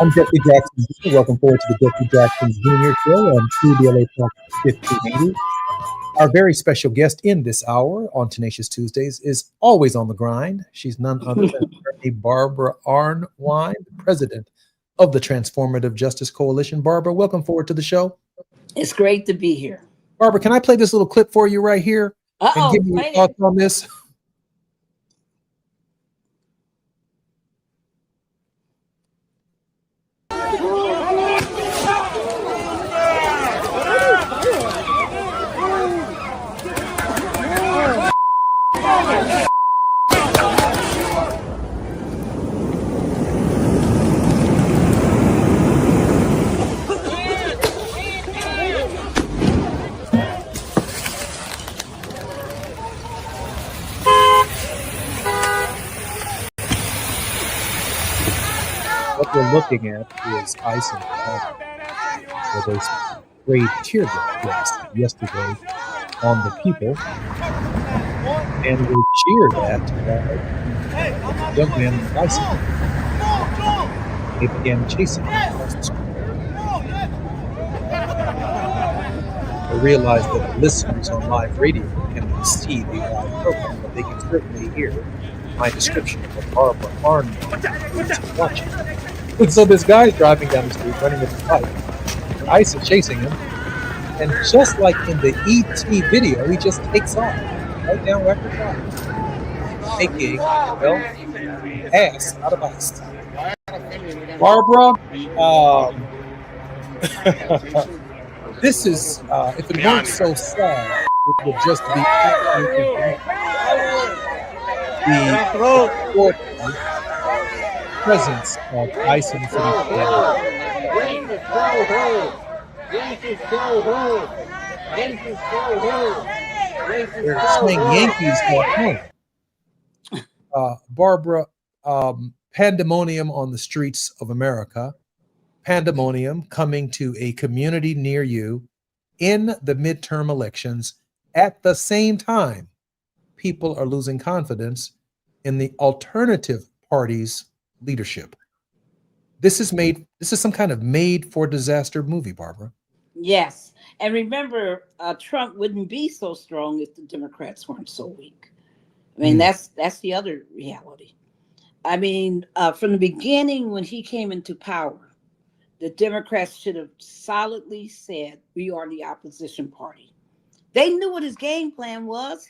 I'm Jesse Jackson. Welcome forward to the Jesse Jackson Jr. Show on KBLA Talk 1580. Our very special guest in this hour on Tenacious Tuesdays is always on the grind. She's none other than Attorney Barbara Arnwine, president of the Transformative Justice Coalition. Barbara, welcome forward to the show. It's great to be here. Barbara, can I play this little clip for you right here? And give me your thoughts on this? What we're looking at is ice and water, where they sprayed tear gas yesterday on the people, and were cheered at by a young man on a bicycle. They began chasing him across the street. I realize that the listeners on live radio cannot see the live program, but they can certainly hear my description of what Barbara Arnwine is watching. And so this guy's driving down the street, running with his bike. ICE is chasing him, and just like in the E.T. video, he just takes off right down Record Drive, making, well, ass out of ice. Barbara, this is, if it weren't so sad, it would just be absolutely great. The presence of ICE in the city Yankees go home. Yankees go home. Yankees They're go saying home. Yankees go home. Barbara, pandemonium on the streets of America, pandemonium coming to a community near you in the midterm elections. At the same time, people are losing confidence in the alternative party's leadership. This is some kind of made for disaster movie, Barbara. Yes. And remember, Trump wouldn't be so strong if the Democrats weren't so weak. I mean, that's the other reality. I mean, from the beginning, when he came into power, the Democrats should have solidly said, we are the opposition party. They knew what his game plan was.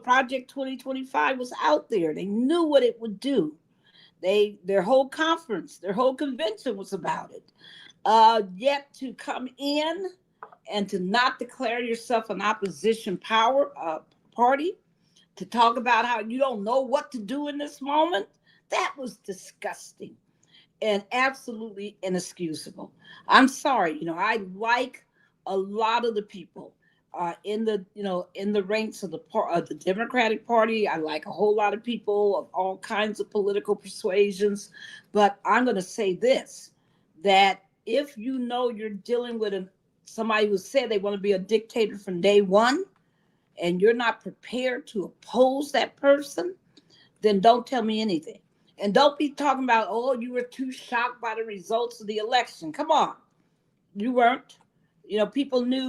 Project 2025 was out there. They knew what it would do. Their whole conference, their whole convention was about it. Yet to come in and to not declare yourself an opposition party, to talk about how you don't know what to do in this moment, that was disgusting and absolutely inexcusable. I'm sorry, I like a lot of the people in the ranks of the Democratic Party. I like a whole lot of people of all kinds of political persuasions, but I'm going to say this: that if you're dealing with somebody who said they want to be a dictator from day one, and you're not prepared to oppose that person, then don't tell me anything. And don't be talking about, oh, you were too shocked by the results of the election. Come on. You weren't.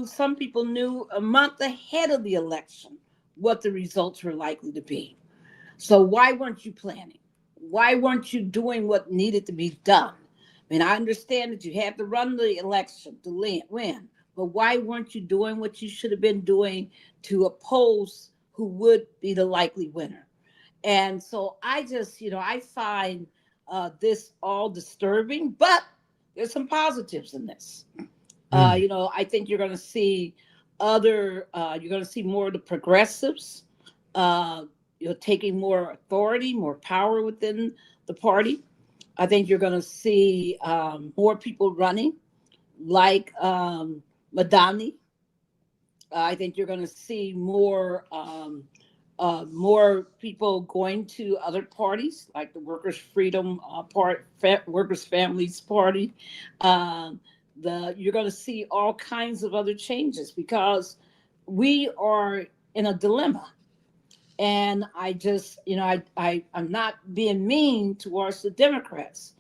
Some people knew a month ahead of the election what the results were likely to be. So why weren't you planning? Why weren't you doing what needed to be done? I mean, I understand that you had to run the election to win, but why weren't you doing what you should have been doing to oppose who would be the likely winner? And so I just, I find this all disturbing, but there's some positives in this. I think you're going to see you're going to see more of the progressives, taking more authority, more power within the party. I think you're going to see more people running, like Madani. I think you're going to see more people going to other parties, like the Workers' Freedom Workers' Families Party. You're going to see all kinds of other changes because we are in a dilemma. And I just, I'm not being mean towards the Democrats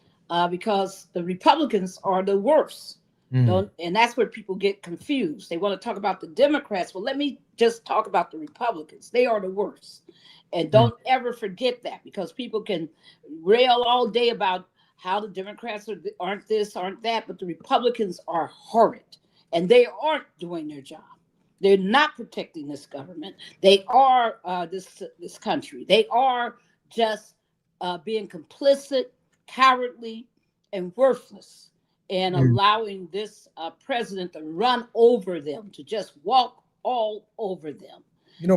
because the Republicans are the worst. And that's where people get confused. They want to talk about the Democrats. Well, let me just talk about the Republicans. They are the worst. And don't ever forget that, because people can rail all day about how the Democrats aren't this, aren't that, but the Republicans are horrid and they aren't doing their job. They're not protecting this government. They are this country. They are just being complicit, cowardly, and worthless, and allowing this president to run over them, to just walk all over them.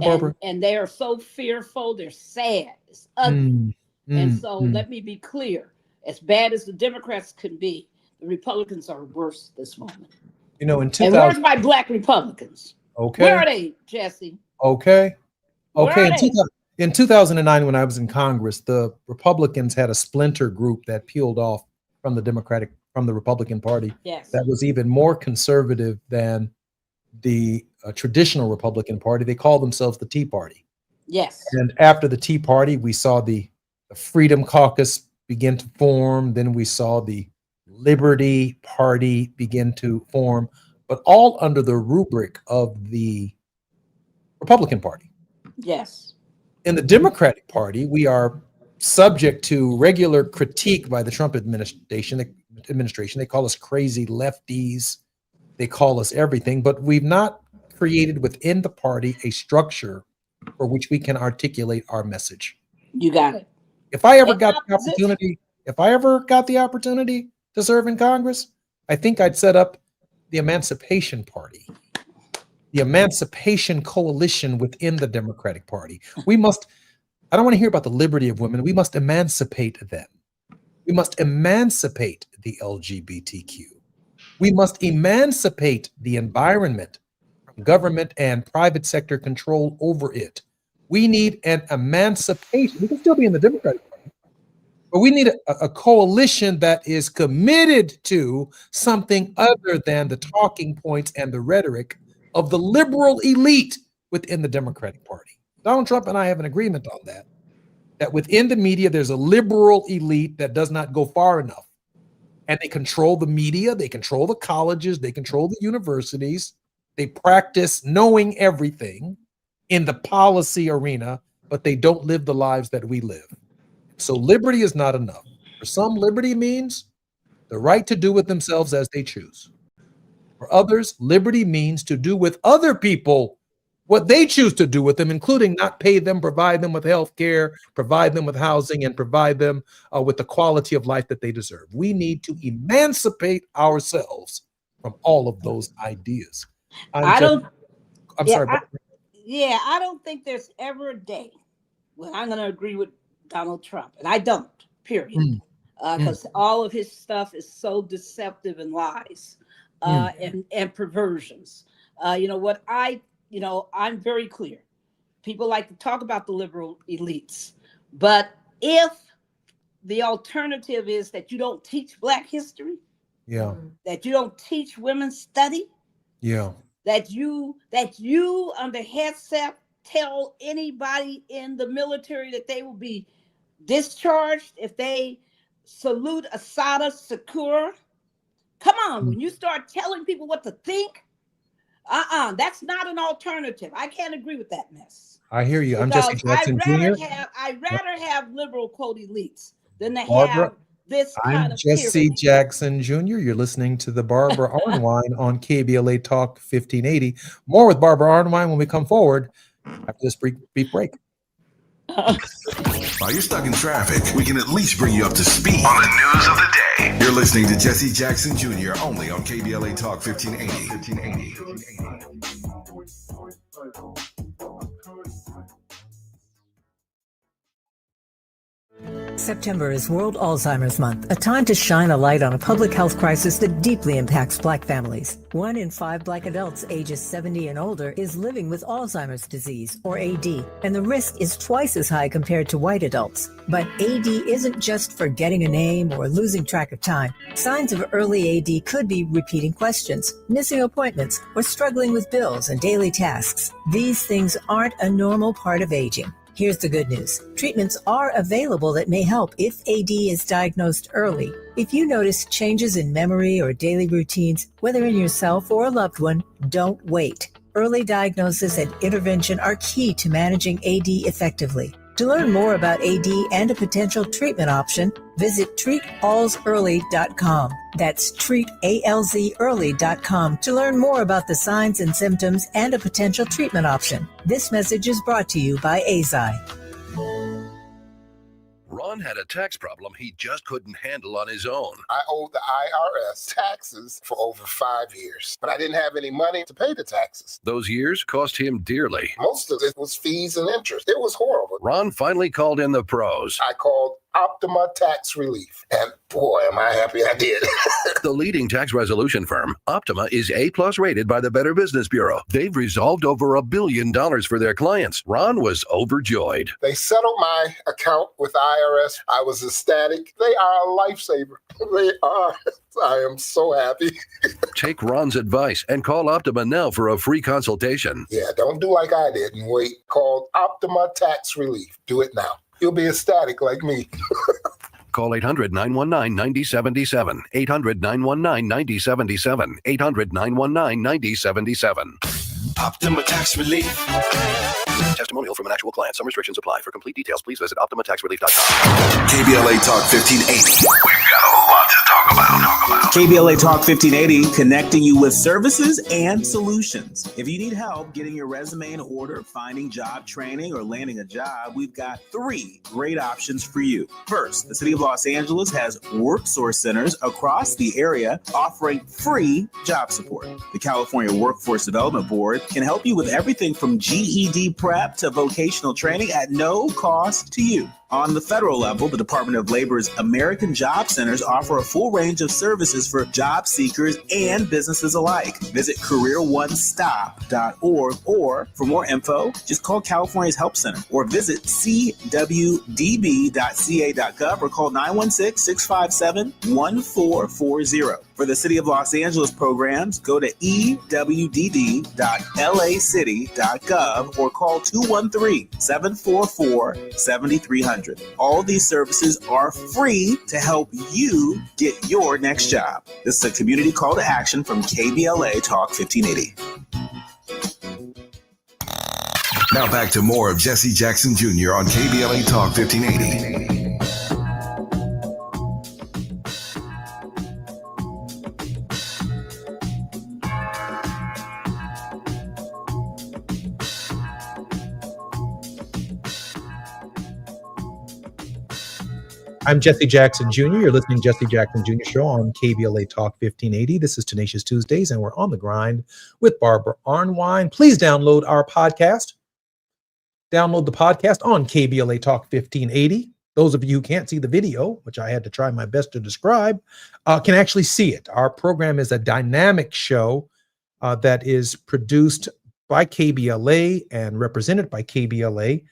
Barbara. And they are so fearful. They're sad. It's ugly. Let me be clear. As bad as the Democrats can be, the Republicans are worse this moment. In And where's my black Republicans? Okay. Where are they, Jesse? Okay. Where are they? In 2009, when I was in Congress, the Republicans had a splinter group that peeled off from the Republican Party. Yes. That was even more conservative than the traditional Republican Party. They called themselves the Tea Party. Yes. And after the Tea Party, we saw the Freedom Caucus begin to form. Then we saw the Liberty Party begin to form, but all under the rubric of the Republican Party. Yes. In the Democratic Party, we are subject to regular critique by the Trump administration. They call us crazy lefties. They call us everything, but we've not created within the party a structure for which we can articulate our message. You got it. If I ever got the opportunity to serve in Congress, I think I'd set up the Emancipation Party, the Emancipation Coalition within the Democratic Party. I don't want to hear about the liberty of women. We must emancipate them. We must emancipate the LGBTQ. We must emancipate the environment from government and private sector control over it. We need an emancipation. We can still be in the Democratic Party, but we need a coalition that is committed to something other than the talking points and the rhetoric of the liberal elite within the Democratic Party. Donald Trump and I have an agreement on that, that within the media, there's a liberal elite that does not go far enough. And they control the media, they control the colleges, they control the universities. They practice knowing everything in the policy arena, but they don't live the lives that we live. So liberty is not enough. For some, liberty means the right to do with themselves as they choose. For others, liberty means to do with other people what they choose to do with them, including not pay them, provide them with health care, provide them with housing, and provide them with the quality of life that they deserve. We need to emancipate ourselves from all of those ideas. I don't think there's ever a day when I'm going to agree with Donald Trump, and I don't, period. Because all of his stuff is so deceptive and lies and perversions. I'm very clear. People like to talk about the liberal elites, but if the alternative is that you don't teach Black history, that you don't teach women's study, that you under headset tell anybody in the military that they will be discharged if they salute Assata Shakur. Come on, when you start telling people what to think, that's not an alternative. I can't agree with that mess. I hear you. I'm Jesse Jackson Jr. I'd rather have liberal quote elites than to have this kind of Jesse tyranny. Jackson Jr. You're listening to the Barbara Arnwine on KBLA Talk 1580. More with Barbara Arnwine when we come forward after this brief break. While you're stuck in traffic, we can at least bring you up to speed on the news of the day. You're listening to Jesse Jackson Jr. only on KBLA Talk 1580. September is World Alzheimer's Month, a time to shine a light on a public health crisis that deeply impacts Black families. 1 in 5 Black adults ages 70 and older is living with Alzheimer's disease, or AD, and the risk is twice as high compared to white adults. But AD isn't just forgetting a name or losing track of time. Signs of early AD could be repeating questions, missing appointments, or struggling with bills and daily tasks. These things aren't a normal part of aging. Here's the good news. Treatments are available that may help if AD is diagnosed early. If you notice changes in memory or daily routines, whether in yourself or a loved one, don't wait. Early diagnosis and intervention are key to managing AD effectively. To learn more about AD and a potential treatment option, visit treatalsearly.com. That's treatalzearly.com to learn more about the signs and symptoms and a potential treatment option. This message is brought to you by AZI. Ron had a tax problem he just couldn't handle on his own. I owed the IRS taxes for over 5 years, but I didn't have any money to pay the taxes. Those years cost him dearly. Most of it was fees and interest. It was horrible. Ron finally called in the pros. I called Optima Tax Relief, and boy, am I happy I did. The leading tax resolution firm, Optima, is A+ rated by the Better Business Bureau. They've resolved over $1 billion for their clients. Ron was overjoyed. They settled my account with IRS. I was ecstatic. They are a lifesaver. They are. I am so happy. Take Ron's advice and call Optima now for a free consultation. Yeah, don't do like I did and wait. Call Optima Tax Relief. Do it now. You'll be ecstatic like me. Call 800-919-9077. 800-919-9077. 800-919-9077. Optima Tax Relief. Testimonial from an actual client. Some restrictions apply. For complete details, please visit OptimaTaxRelief.com. KBLA Talk 1580. We've got a lot to talk about. KBLA Talk 1580, connecting you with services and solutions. If you need help getting your resume in order, finding job training, or landing a job, we've got 3 great options for you. First, the City of Los Angeles has WorkSource centers across the area offering free job support. The California Workforce Development Board can help you with everything from GED prep to vocational training at no cost to you. On the federal level, the Department of Labor's American Job Centers offer a full range of services for job seekers and businesses alike. Visit careeronestop.org, or for more info, just call California's Help Center or visit cwdb.ca.gov or call 916-657-1440. For the City of Los Angeles programs, go to ewdd.lacity.gov or call 213-744-7300. All these services are free to help you get your next job. This is a community call to action from KBLA Talk 1580. Now back to more of Jesse Jackson Jr. on KBLA Talk 1580. I'm Jesse Jackson Jr. You're listening to Jesse Jackson Jr. Show on KBLA Talk 1580. This is Tenacious Tuesdays, and we're on the grind with Barbara Arnwine. Please download our podcast. Download the podcast on KBLA Talk 1580. Those of you who can't see the video, which I had to try my best to describe, can actually see it. Our program is a dynamic show that is produced by KBLA and represented by KBLA.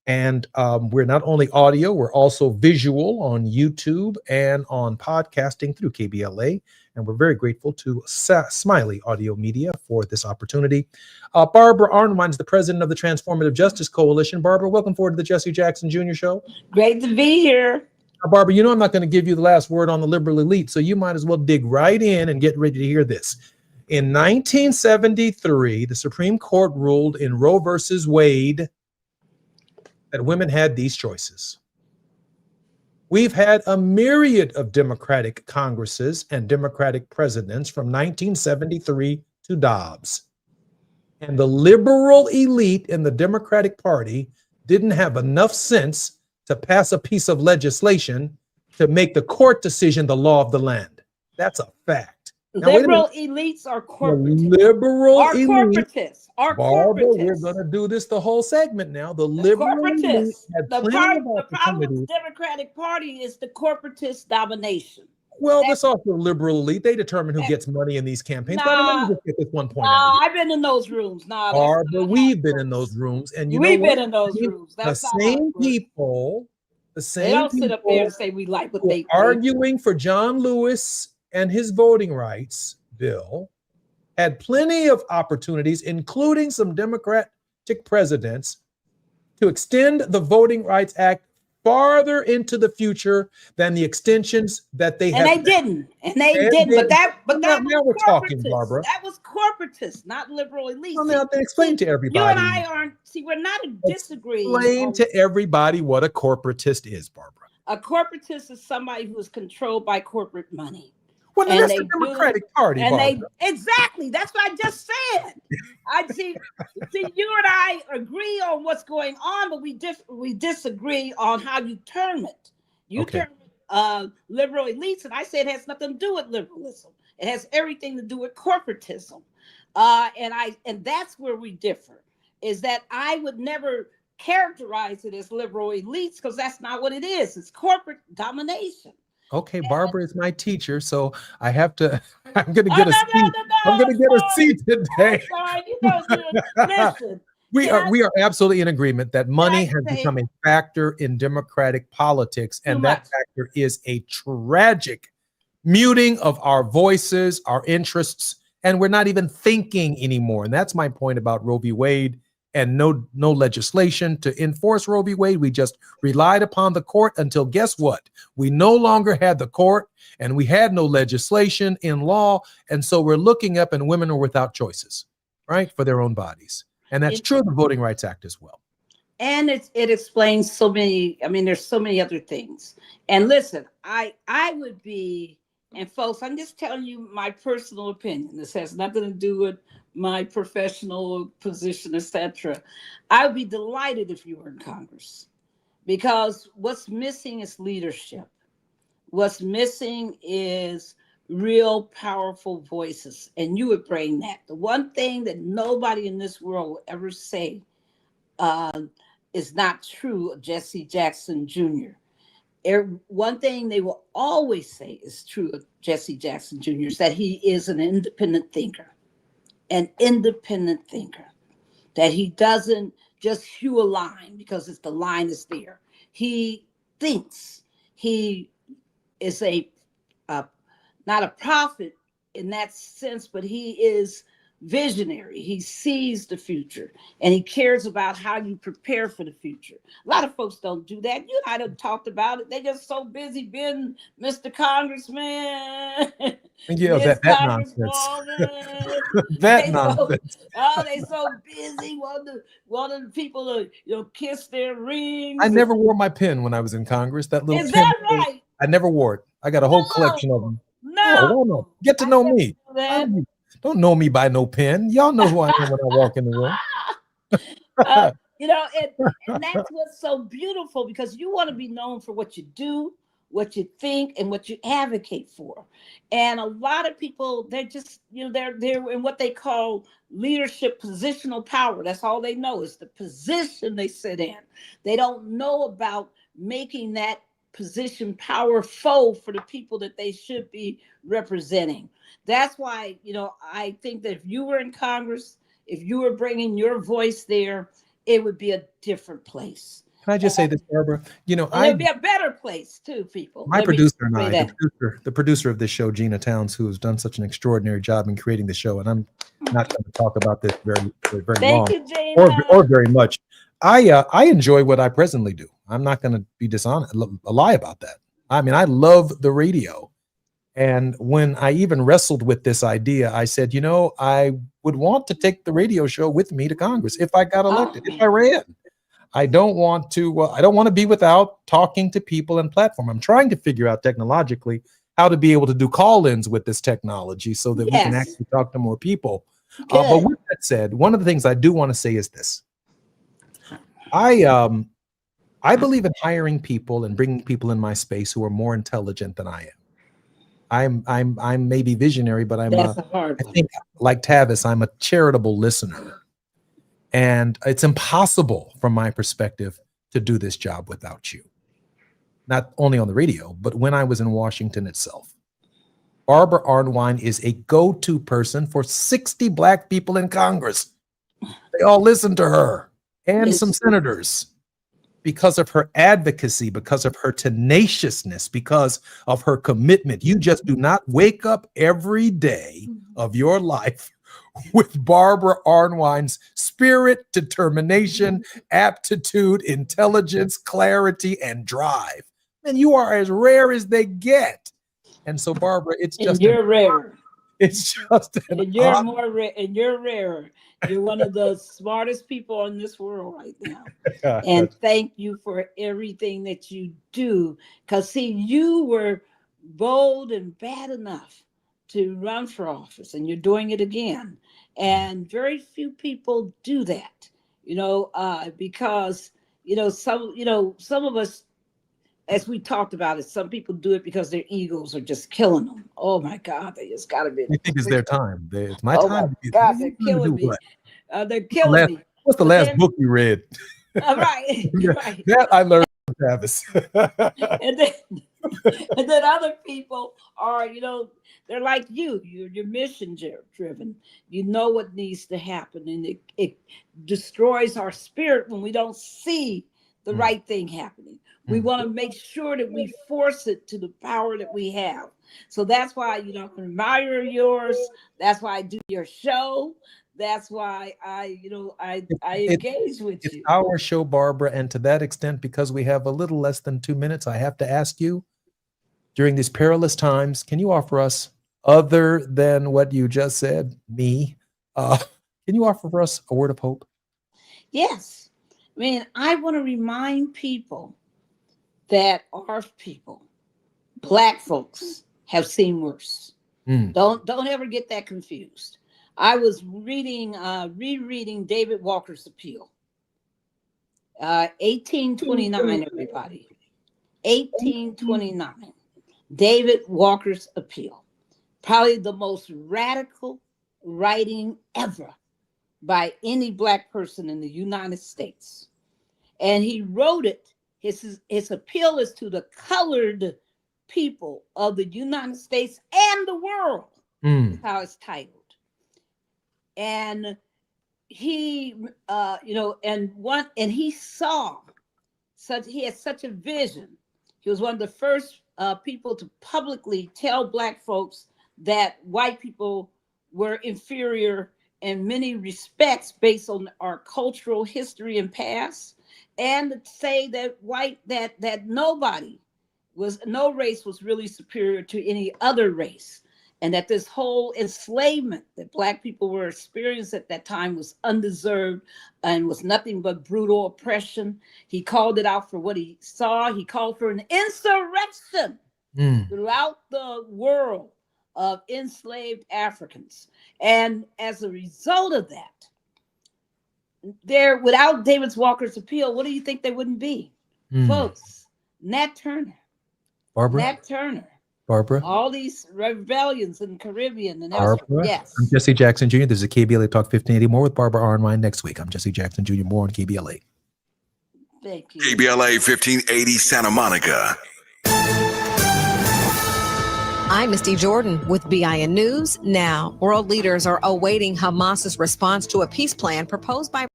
And we're not only audio, we're also visual on YouTube and on podcasting through KBLA. And we're very grateful to Smiley Audio Media for this opportunity. Barbara Arnwine is the president of the Transformative Justice Coalition. Barbara, welcome forward to the Jesse Jackson Jr. Show. Great to be here. Barbara, you know I'm not going to give you the last word on the liberal elite, so you might as well dig right in and get ready to hear this. In 1973, the Supreme Court ruled in Roe versus Wade that women had these choices. We've had a myriad of Democratic Congresses and Democratic presidents from 1973 to Dobbs. And the liberal elite in the Democratic Party didn't have enough sense to pass a piece of legislation to make the court decision the law of the land. That's a fact. Now, liberal elites are corporatists. Barbara, we're going to do this the whole segment now. The liberal elite had The plenty of problem with opportunities. the Democratic Party is the corporatist domination. Well, that's also the liberal elite. They determine who gets money in these campaigns. But let me just get this one point out. I've been in those rooms. Barbara, we've been in those rooms, and we've been in those rooms. The same people, they don't sit up there and say we like what they arguing for John Lewis and his voting rights bill had plenty of opportunities, including some Democratic presidents, to extend the Voting Rights Act farther into the future than the extensions that they had. And they didn't. But now we're talking, Barbara. That was corporatist, not liberal elite. Well, now then explain to everybody. You and I aren't. See, we're not disagreeing. Explain to everybody what a corporatist is, Barbara. A corporatist is somebody who is controlled by corporate money. Well, that's the Democratic Party, and Barbara. Exactly. That's what I just said. I see. You and I agree on what's going on, but we disagree on how you term it. You term it liberal elites, and I say it has nothing to do with liberalism. It has everything to do with corporatism, and that's where we differ. Is that I would never characterize it as liberal elites because that's not what it is. It's corporate domination. Okay, Barbara is my teacher, so I have to. I'm going to get a seat. I'm going to get a seat today. Listen, we are absolutely in agreement that money has become a factor in Democratic politics, and that factor is a tragic muting of our voices, our interests, and we're not even thinking anymore. And that's my point about Roe v. Wade. And no legislation to enforce Roe v. Wade. We just relied upon the court until guess what? We no longer had the court and we had no legislation in law. And so we're looking up and women are without choices, right, for their own bodies. And that's true of the Voting Rights Act as well. And it explains so many, there's so many other things. And listen, I would be, and folks, I'm just telling you my personal opinion. This has nothing to do with my professional position, etc. I would be delighted if you were in Congress because what's missing is leadership. What's missing is real powerful voices, and you would bring that. The one thing that nobody in this world will ever say is not true of Jesse Jackson Jr. One thing they will always say is true of Jesse Jackson Jr. is that he is an independent thinker, that he doesn't just hew a line because the line is there. He thinks. He is not a prophet in that sense, but he is visionary. He sees the future and he cares about how you prepare for the future. A lot of folks don't do that. You and I have talked about it. They're just so busy being Mr. Congressman. Yeah, Miss that nonsense. Congresswoman. That nonsense. They so busy wanting people to kiss their rings. I never wore my pin when I was in Congress. That little Is pin. that right? I never wore it. I got a whole collection of them. No. Why not? Get to know me. Don't know me by no pin. Y'all know who I am when I walk in the room. And that's what's so beautiful, because you want to be known for what you do, what you think, and what you advocate for. And a lot of people, they're just, they're in what they call leadership positional power. That's all they know is the position they sit in. They don't know about making that position powerful for the people that they should be representing. That's why, I think that if you were in Congress, if you were bringing your voice there, it would be a different place. Can I just say this, Barbara? It would be a better place too, people. My producer and I, the producer of this show, Gina Towns, who has done such an extraordinary job in creating the show, and I'm not going to talk about this very long, you, Gina. or very much. I enjoy what I presently do. I'm not going to be dishonest, a lie about that. I mean, I love the radio. And when I even wrestled with this idea, I said, I would want to take the radio show with me to Congress if I got elected, if I ran. I don't want to be without talking to people and platform. I'm trying to figure out technologically how to be able to do call-ins with this technology so that we can actually talk to more people. But with that said, one of the things I do want to say is this. I believe in hiring people and bringing people in my space who are more intelligent than I am. I'm maybe visionary, but I think like Tavis, I'm a charitable listener. And it's impossible from my perspective to do this job without you. Not only on the radio, but when I was in Washington itself. Barbara Arnwine is a go-to person for 60 Black people in Congress. They all listen to her and some senators because of her advocacy, because of her tenaciousness, because of her commitment. You just do not wake up every day of your life with Barbara Arnwine's spirit, determination, aptitude, intelligence, clarity, and drive. And you are as rare as they get. And so, Barbara, it's just you're rare. It's just and you're more rare, and you're rare. You're one of the smartest people in this world right now. And thank you for everything that you do. Because see, you were bold and bad enough to run for office, and you're doing it again. And very few people do that, because some of us, as we talked about it, some people do it because their egos are just killing them. Oh my God, they just got to be. They think it's their time. It's my time. time. My God, they're killing me. They're killing me. What's the last book you read? Right. That I learned from Travis. and then other people are, they're like you. You're mission driven. You know what needs to happen, and it destroys our spirit when we don't see the right thing happening. We want to make sure that we force it to the power that we have. So that's why, I admire yours. That's why I do your show. That's why I engage with you. It's our show, Barbara. And to that extent, because we have a little less than 2 minutes, I have to ask you, during these perilous times, can you offer us, other than what you just said, can you offer for us a word of hope? Yes. I mean, I want to remind people that our people, Black folks, have seen worse. Don't ever get that confused. I was rereading David Walker's appeal. 1829, everybody. 1829. David Walker's appeal. Probably the most radical writing ever by any Black person in the United States. And he wrote it. His appeal is to the colored people of the United States and the world. Is how it's titled. And he, and he had such a vision. He was one of the first people to publicly tell Black folks that white people were inferior in many respects based on our cultural history and past, and to say that that no race was really superior to any other race, and that this whole enslavement that Black people were experiencing at that time was undeserved and was nothing but brutal oppression. He called it out for what he saw. He called for an insurrection throughout the world of enslaved Africans. And as a result of that, without David Walker's appeal, what do you think they wouldn't be? Folks, Nat Turner. Barbara. All these rebellions in the Caribbean and Barbara. elsewhere. Yes. I'm Jesse Jackson Jr. This is a KBLA Talk 1580. More with Barbara online next week. I'm Jesse Jackson Jr. More on KBLA. Thank you. KBLA 1580 Santa Monica. I'm Misty Jordan with BIN News Now. World leaders are awaiting Hamas's response to a peace plan proposed by...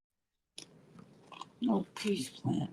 No peace plan.